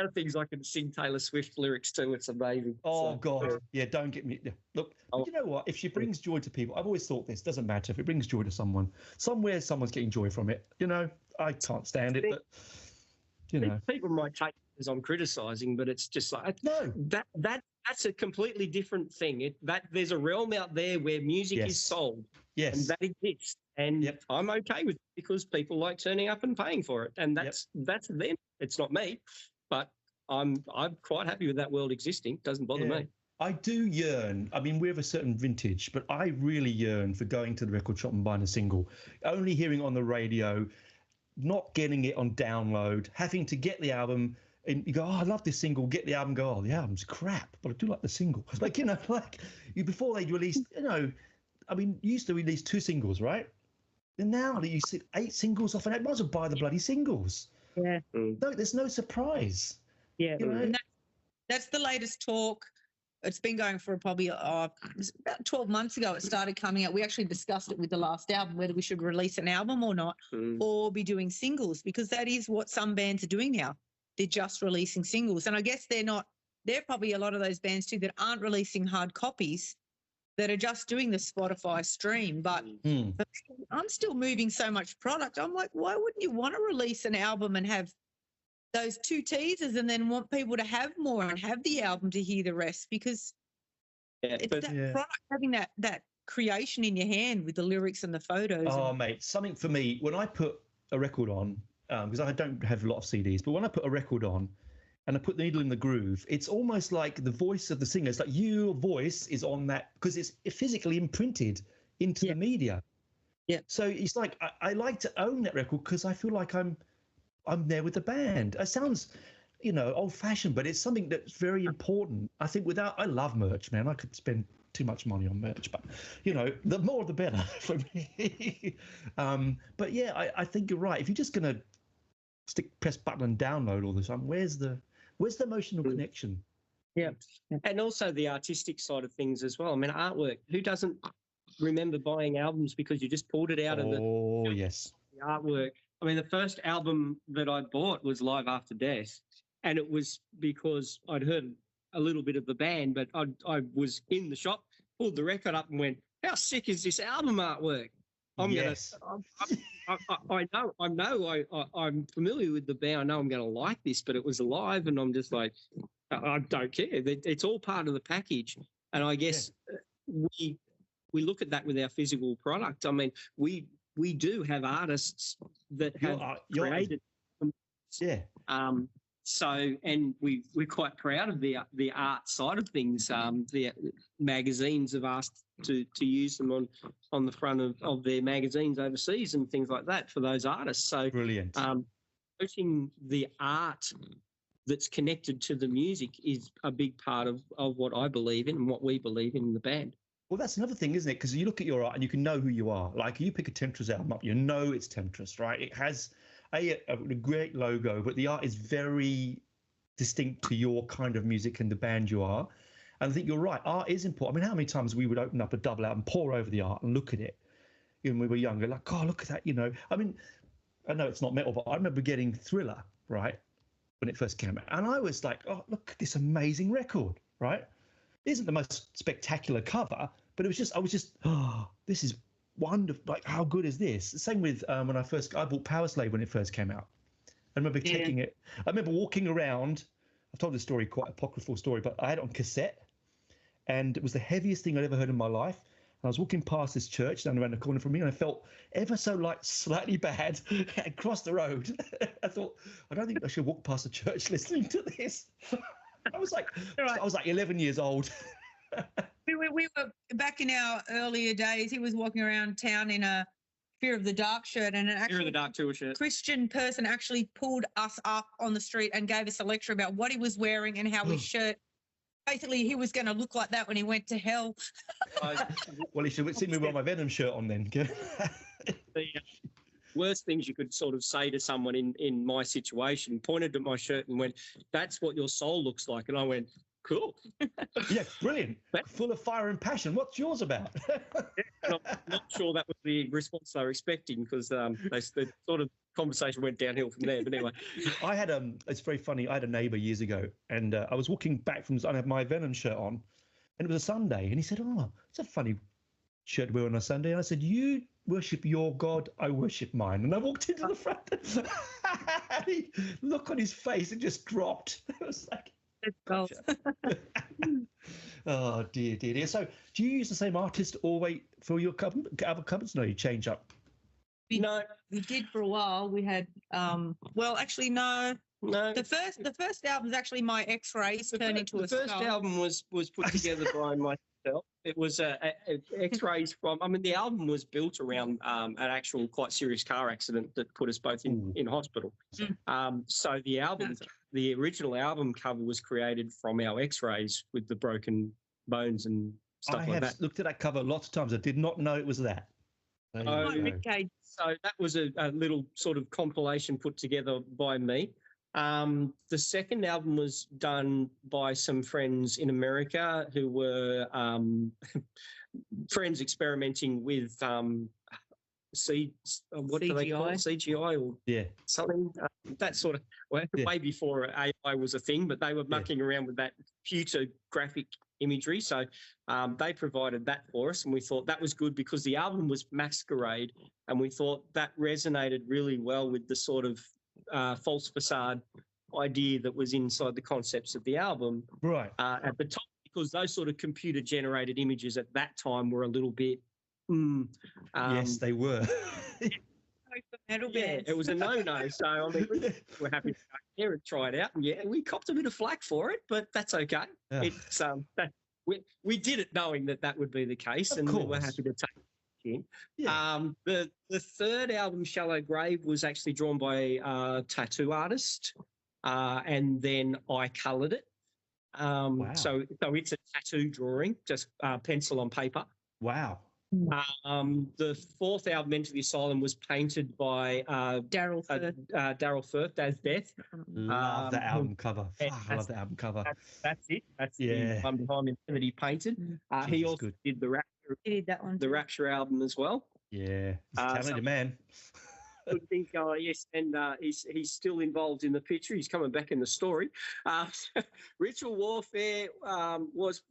amount of things I can sing Taylor Swift lyrics to, it's amazing. Oh, God. Yeah, don't get me... Look, you know what? If she brings joy to people, I've always thought this, doesn't matter. If it brings joy to someone, somewhere someone's getting joy from it. I can't stand it, but, People might take it as I'm criticising, but it's just like... No. That's a completely different thing. There's a realm out there where music is sold. Yes. And that exists. And I'm okay with it because people like turning up and paying for it. And that's them. It's not me. But I'm quite happy with that world existing. Doesn't bother me. I do yearn. I mean, we're of a certain vintage, but I really yearn for going to the record shop and buying a single, only hearing it on the radio, not getting it on download, having to get the album. And you go, I love this single. Get the album. Go, the album's crap, but I do like the single. Before they released, I mean, you used to release 2 singles, right? And now you see 8 singles off an album. Might as well buy the bloody singles. Yeah. No, there's no surprise. Yeah. That's the latest talk. it's been going for probably it was about 12 months ago. It started coming out. We actually discussed it with the last album, whether we should release an album or not, or be doing singles, because that is what some bands are doing now. They're just releasing singles. And I guess they're probably a lot of those bands too that aren't releasing hard copies, that are just doing the Spotify stream. But I'm still moving so much product. I'm like, why wouldn't you want to release an album and have those 2 teasers and then want people to have more and have the album to hear the rest? Because it's that product, having that creation in your hand with the lyrics and the photos. Oh, mate, something for me, when I put a record on, because I don't have a lot of CDs, but when I put a record on and I put the needle in the groove, it's almost like the voice of the singer. It's like your voice is on that, because it's physically imprinted into the media. Yeah. So it's like I like to own that record because I feel like I'm there with the band. It sounds, old-fashioned, but it's something that's very important. I think I love merch, man. I could spend too much money on merch, but the more the better for me. But yeah, I think you're right. If you're just gonna press button and download all the time, where's the emotional connection? Yeah, and also the artistic side of things as well. I mean, artwork. Who doesn't remember buying albums because you just pulled it out of the artwork? I mean, the first album that I bought was Live After Death, and it was because I'd heard a little bit of the band, but I was in the shop, pulled the record up and went, how sick is this album artwork? I'm familiar with the band. I know I'm going to like this, but it was live, and I'm just like, I don't care. It's all part of the package. And I guess we look at that with our physical product. I mean, we do have artists that have created. So, and we're quite proud of the art side of things. The magazines have asked to use them on the front of their magazines overseas and things like that for those artists. So brilliant. Putting the art that's connected to the music is a big part of what I believe in and what we believe in the band. Well, that's another thing, isn't it? Because you look at your art and you can know who you are. Like, you pick a Temtris album up, you know it's Temtris, right? It has a great logo, but the art is very distinct to your kind of music and the band you are. And I think you're right. Art is important. I mean, how many times we would open up a double album, pour over the art and look at it when we were younger, like, oh, look at that, I mean, I know it's not metal, but I remember getting Thriller, right, when it first came out. And I was like, oh, look at this amazing record, right? It isn't the most spectacular cover, but I was just, oh, this is wonderful. Like, how good is this? The same with when I bought Power Slave when it first came out. I remember taking it. I remember walking around. I've told this story, quite apocryphal story, but I had it on cassette, and it was the heaviest thing I'd ever heard in my life. And I was walking past this church down around the corner from me, and I felt ever so slightly bad. I crossed the road. I thought, I don't think I should walk past the church listening to this. I was like 11 years old. We were back in our earlier days. He was walking around town in a Fear of the Dark shirt, and an Fear of the Dark tour shirt. Christian person actually pulled us up on the street and gave us a lecture about what he was wearing and how his shirt. Basically, he was going to look like that when he went to hell. Well, he should see me with my Venom shirt on then. The worst things you could sort of say to someone in my situation, pointed to my shirt and went, "That's what your soul looks like," and I went, "Cool." Yeah, brilliant. Full of fire and passion. What's yours about? I'm not sure that was the response they were expecting, because the sort of conversation went downhill from there. But anyway, I had it's very funny. I had a neighbour years ago, and I was walking back from. I had my Venom shirt on, and it was a Sunday, and he said, "Oh, it's a funny shirt to wear on a Sunday." And I said, "You worship your God, I worship mine." And I walked into the front. The look on his face, it just dropped. It was like. Oh dear. So, do you use the same artist all wait for your album covers? No, you change up. We did for a while. We had actually no. The first album is actually my X-rays turned into a skull. The first album was put together by myself. It was X-rays from. I mean, the album was built around an actual quite serious car accident that put us both in hospital. So the original album cover was created from our X-rays with the broken bones and stuff like that. I have looked at that cover lots of times. I did not know it was that. So that was a little sort of compilation put together by me. The second album was done by some friends in America who were friends experimenting with what do they call it? CGI or something that sort of way before AI was a thing, but they were mucking around with that computer graphic imagery. So they provided that for us, and we thought that was good because the album was Masquerade, and we thought that resonated really well with the sort of false facade idea that was inside the concepts of the album. Right. At the top, because those sort of computer generated images at that time were a little bit yes, they were. It was a no-no. So I mean, we're happy to go there and try it out. And we copped a bit of flack for it, but that's okay. Yeah. It's we did it knowing that would be the case, and we were happy to take it in. Yeah. The third album, Shallow Grave, was actually drawn by a tattoo artist, and then I coloured it. Wow. So it's a tattoo drawing, just pencil on paper. Wow. The fourth album, Enter the Asylum, was painted by Daryl Firth, As Death. Love that album cover. I love that album cover. That's it. That's the one behind him that he painted. He also did the Rapture. He did that one. The Rapture album as well. Yeah, he's a talented man. Good thing, yes, and he's still involved in the picture. He's coming back in the story. Ritual Warfare was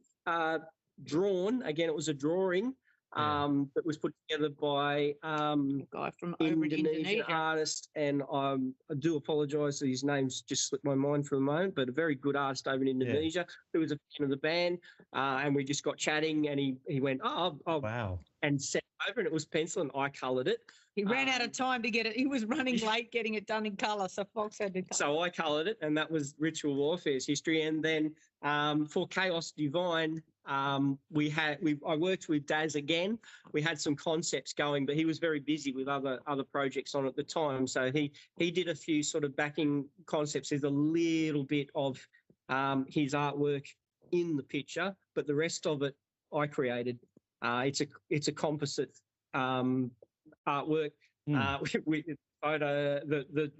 drawn. Again, it was a drawing. That was put together by a guy from Indonesian artist, and I do apologise that his name's just slipped my mind for a moment, but a very good artist over in Indonesia who was a fan of the band, and we just got chatting, and he went, wow, and sent over, and it was pencil, and I coloured it. He ran out of time to get it. He was running late getting it done in colour, so Fox had to colour. So I coloured it, and that was Ritual Warfare's history. And then for Chaos Divine, I worked with Daz again. We had some concepts going, but he was very busy with other projects on at the time. So he did a few sort of backing concepts. There's a little bit of his artwork in the picture, but the rest of it I created. It's a composite artwork. The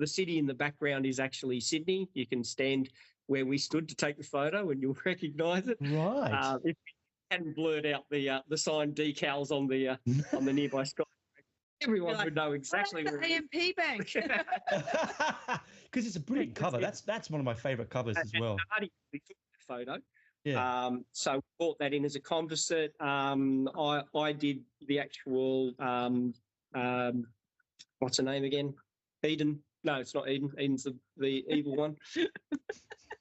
city in the background is actually Sydney. You can stand where we stood to take the photo and you'll recognise it. Right. If we hadn't blurred out the sign decals on the nearby sky, everyone would know exactly where the AMP Bank. Because it's a brilliant cover. That's one of my favourite covers as well. We took that photo. Yeah. So we brought that in as a composite. I did the actual what's her name again? Eden. No, it's not Eden. Eden's the evil one.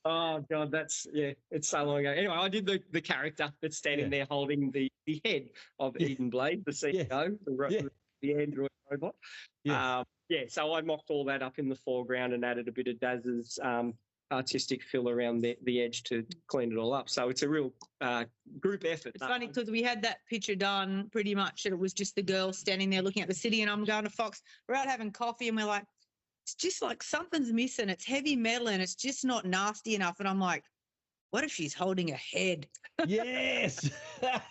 Oh God, it's so long ago. Anyway, I did the character that's standing there holding the head of Eden Blade, the CEO, the android robot. So I mocked all that up in the foreground and added a bit of Daz's artistic fill around the edge to clean it all up. So it's a real group effort. It's funny because we had that picture done pretty much, and it was just the girl standing there looking at the city, and I'm going to Fox. We're out having coffee, and we're like, it's just like something's missing. It's heavy metal, and it's just not nasty enough. And I'm like, what if she's holding a head? Yes. Blood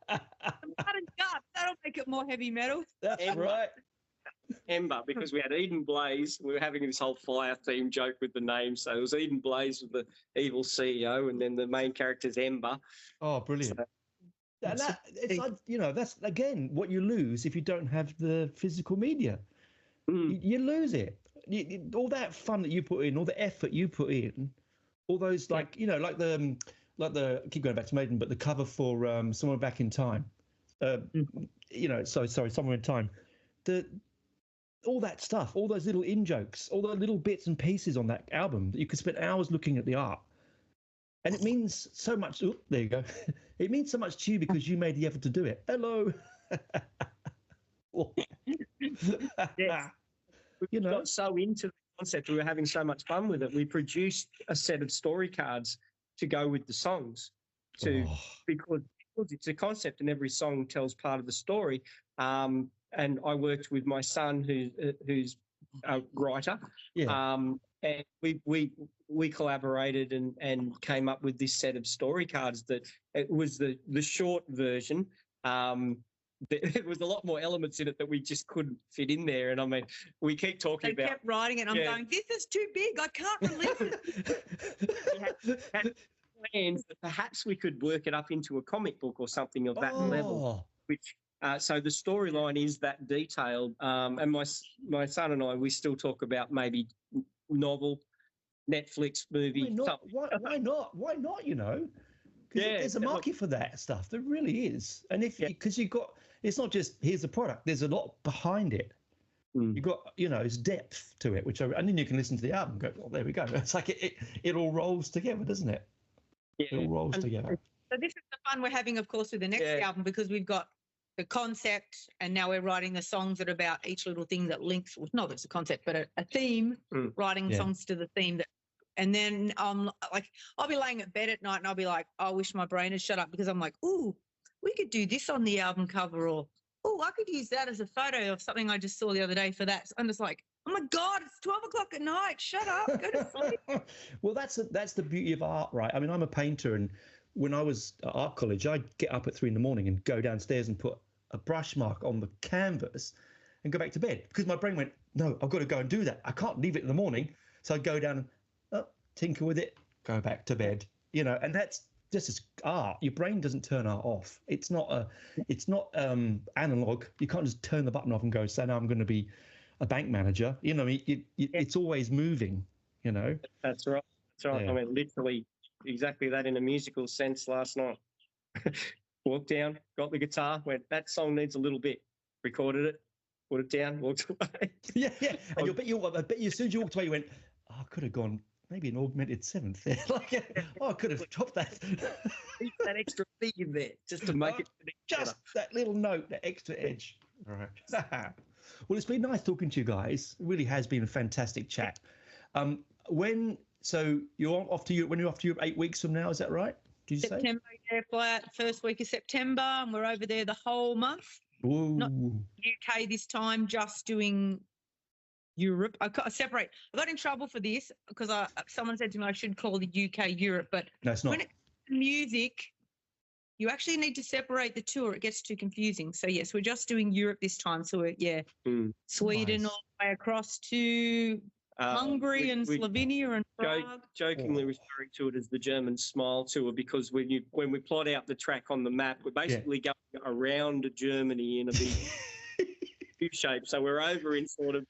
and guts. That'll make it more heavy metal. That's right. Ember, because we had Eden Blaze. We were having this whole fire theme joke with the name. So it was Eden Blaze with the evil CEO, and then the main character's Ember. Oh, brilliant. It's like, that's, again, what you lose if you don't have the physical media. You lose it. All that fun that you put in, all the effort you put in, all those, like the I keep going back to Maiden, but the cover for Somewhere Back in Time. Somewhere in Time. All that stuff, all those little in-jokes, all the little bits and pieces on that album that you could spend hours looking at the art. And it means so much. Oh, there you go. It means so much to you because you made the effort to do it. Hello. Yes. We got so into the concept, we were having so much fun with it. We produced a set of story cards to go with the songs because it's a concept and every song tells part of the story. And I worked with my son who's a writer. Yeah. And we collaborated and came up with this set of story cards that it was the short version. there was a lot more elements in it that we just couldn't fit in there. And I mean, we keep talking They about kept writing it. I'm going, this is too big. I can't release it. we had plans that perhaps we could work it up into a comic book or something of that level. Which so the storyline is that detailed. And my son and I, we still talk about maybe novel, Netflix movie. Why not? Why not? You know. Yeah, there's a market for that stuff. There really is. And because you've got, it's not just here's the product. There's a lot behind it. You've got, it's depth to it, and then you can listen to the album and go, oh, there we go. It's like it all rolls together, doesn't it? Yeah. It all rolls together. So this is the fun we're having, of course, with the next album, because we've got the concept and now we're writing the songs that are about each little thing that links, well, not it's a concept, but a theme, writing songs to the theme that. And then I'll be laying at bed at night and I'll be like, I wish my brain had shut up, because I'm like, ooh, we could do this on the album cover, or, oh, I could use that as a photo of something I just saw the other day for that. So I'm just like, oh, my God, it's 12 o'clock at night. Shut up. Go to sleep. Well, that's the beauty of art, right? I mean, I'm a painter, and when I was at art college, I'd get up at 3 a.m. and go downstairs and put a brush mark on the canvas and go back to bed, because my brain went, no, I've got to go and do that. I can't leave it in the morning. So I'd go down and tinker with it, go back to bed, and that's just as art. Your brain doesn't turn art off. It's not analog. You can't just turn the button off and go, so now I'm going to be a bank manager. It's always moving, That's right. That's right. Yeah. I mean, literally exactly that in a musical sense last night. Walked down, got the guitar, went, that song needs a little bit, recorded it, put it down, walked away. Yeah. And I bet you, as soon as you walked away, you went, oh, I could have gone maybe an augmented seventh there. I could have dropped that. Keep that extra beat in there just to make it. Just that little note, that extra edge. All right. Well, it's been nice talking to you guys. It really has been a fantastic chat. So you're off to Europe, when you're off to Europe 8 weeks from now, is that right? Did you September, say? flat first week of September, and we're over there the whole month. Ooh. Not UK this time, just doing Europe. I separate. I got in trouble for this because someone said to me I should call the UK Europe, but no, it's not. When it comes to music, you actually need to separate the two, or it gets too confusing. So yes, we're just doing Europe this time. So Sweden nice. all the way across to Hungary and Slovenia and Prague. Jokingly referring to it as the German Smile Tour, because when we plot out the track on the map, we're basically going around Germany in a big shape. So we're over in sort of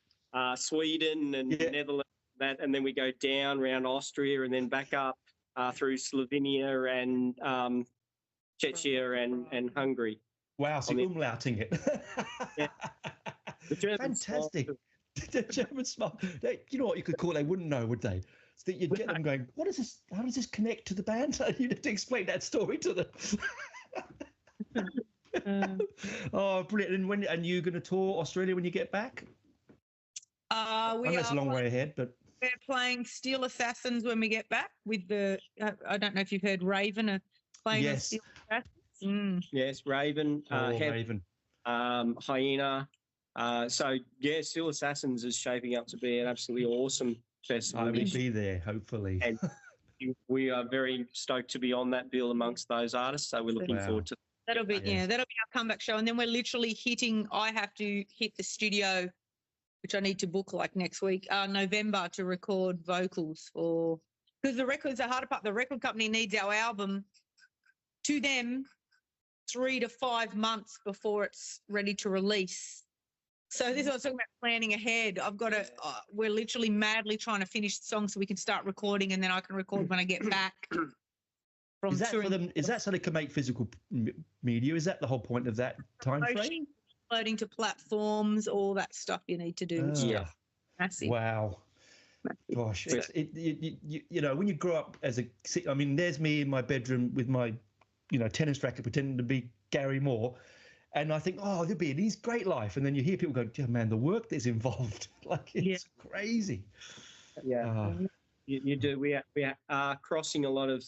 Sweden and Netherlands, and then we go down around Austria and then back up through Slovenia and Czechia and Hungary. Wow, so you're umlauting it. The German fantastic. The German smile. You know what you could call it? They wouldn't know, would they? So that you'd get them going, what is this? How does this connect to the band? You'd have to explain that story to them. Oh, brilliant. And you're going to tour Australia when you get back? I know it's a long way ahead, but we're playing Steel Assassins when we get back with the. I don't know if you've heard Raven playing Steel Assassins. Yes, Raven. Raven. Hyena. Steel Assassins is shaping up to be an absolutely awesome festival. I will be there, hopefully. And we are very stoked to be on that bill amongst those artists. So we're looking forward to. That'll be our comeback show, and then we're literally hitting. I have to hit the studio, which I need to book like next week, November, to record vocals for, because the records are harder part. The record company needs our album to them 3 to 5 months before it's ready to release. So this is what I was talking about, planning ahead. I've got to, we're literally madly trying to finish the song so we can start recording, and then I can record when I get back. Is that for them? Is that so they can make physical media? Is that the whole point of that time frame? Uploading to platforms, all that stuff you need to do. Massive. Wow. Massive. Gosh, you know, when you grow up as a, I mean, there's me in my bedroom with my, tennis racket pretending to be Gary Moore. And I think, oh, there'll be an easy, great life. And then you hear people go, yeah, man, the work that's involved, like, it's crazy. Yeah, you do. We are crossing a lot of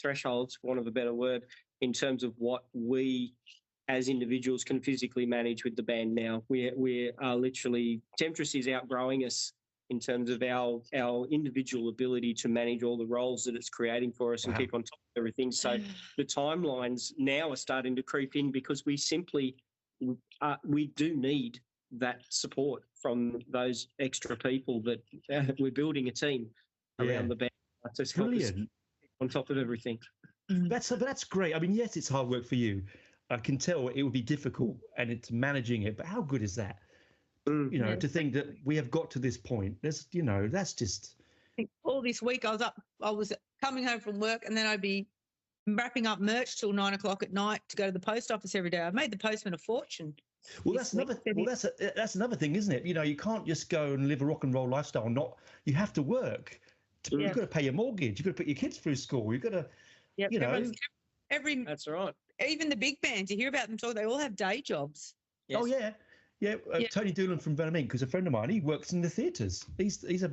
thresholds, for want of a better word, in terms of what we as individuals can physically manage with the band now. We are literally, Temtris is outgrowing us in terms of our individual ability to manage all the roles that it's creating for us and keep on top of everything. So the timelines now are starting to creep in because we simply we do need that support from those extra people that we're building a team around the band to help us on top of everything. That's great. I mean, yes, it's hard work for you. I can tell it would be difficult, and it's managing it. But how good is that? To think that we have got to this point. That's just. All this week I was coming home from work, and then I'd be wrapping up merch till 9 o'clock at night to go to the post office every day. I've made the postman a fortune. Well, that's another thing, isn't it? You can't just go and live a rock and roll lifestyle. You have to work. You've got to pay your mortgage. You've got to put your kids through school. You've got to, That's right. Even the big bands, you hear about them talk. They all have day jobs. Yes. Oh yeah. Tony Doolan from Venom Inc. Because a friend of mine, he works in the theatres. He's a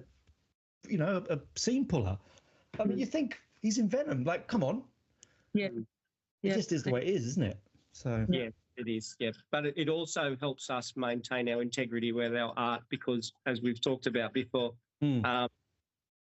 scene puller. I mean, you think he's in Venom? Like, come on. Yeah. It just is the way it is, isn't it? So yeah, it is. Yeah, but it also helps us maintain our integrity with our art because, as we've talked about before,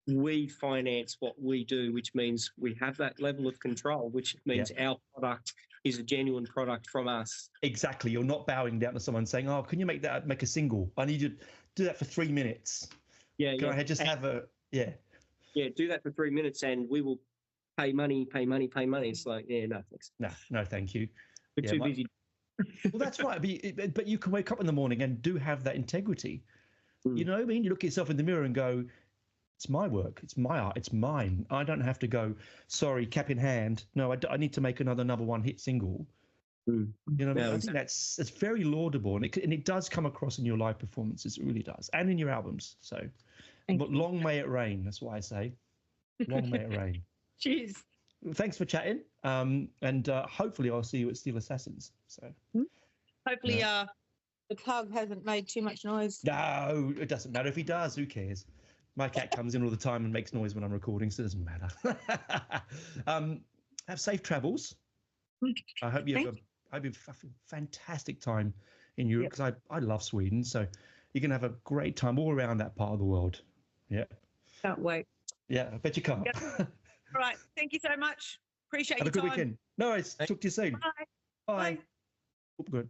we finance what we do, which means we have that level of control, which means our product is a genuine product from us. Exactly. You're not bowing down to someone saying, "Oh, can you make a single? I need you to do that for 3 minutes." Yeah. Can I just have a Yeah, do that for 3 minutes, and we will pay money. It's like, no, thanks. No, thank you. We're too busy. Well, that's right. But you can wake up in the morning and do have that integrity. You know what I mean? You look at yourself in the mirror and go, it's my work. It's my art. It's mine. I don't have to go, sorry, cap in hand. No, I need to make another number one hit single. You know what I mean? I think that's very laudable. And it does come across in your live performances. It really does. And in your albums. So, but long may it rain. That's what I say. Long may it rain. Cheers. Thanks for chatting. And hopefully I'll see you at Steel Assassins. So hopefully the pug hasn't made too much noise. No, it doesn't matter if he does. Who cares? My cat comes in all the time and makes noise when I'm recording, so it doesn't matter. Have safe travels. I hope you have a fantastic time in Europe because I love Sweden. So you're going to have a great time all around that part of the world. Yeah. Can't wait. Yeah, I bet you can't. Yep. All right. Thank you so much. Appreciate your time. Have a good weekend. No worries. Talk to you soon. Bye. Bye. Good.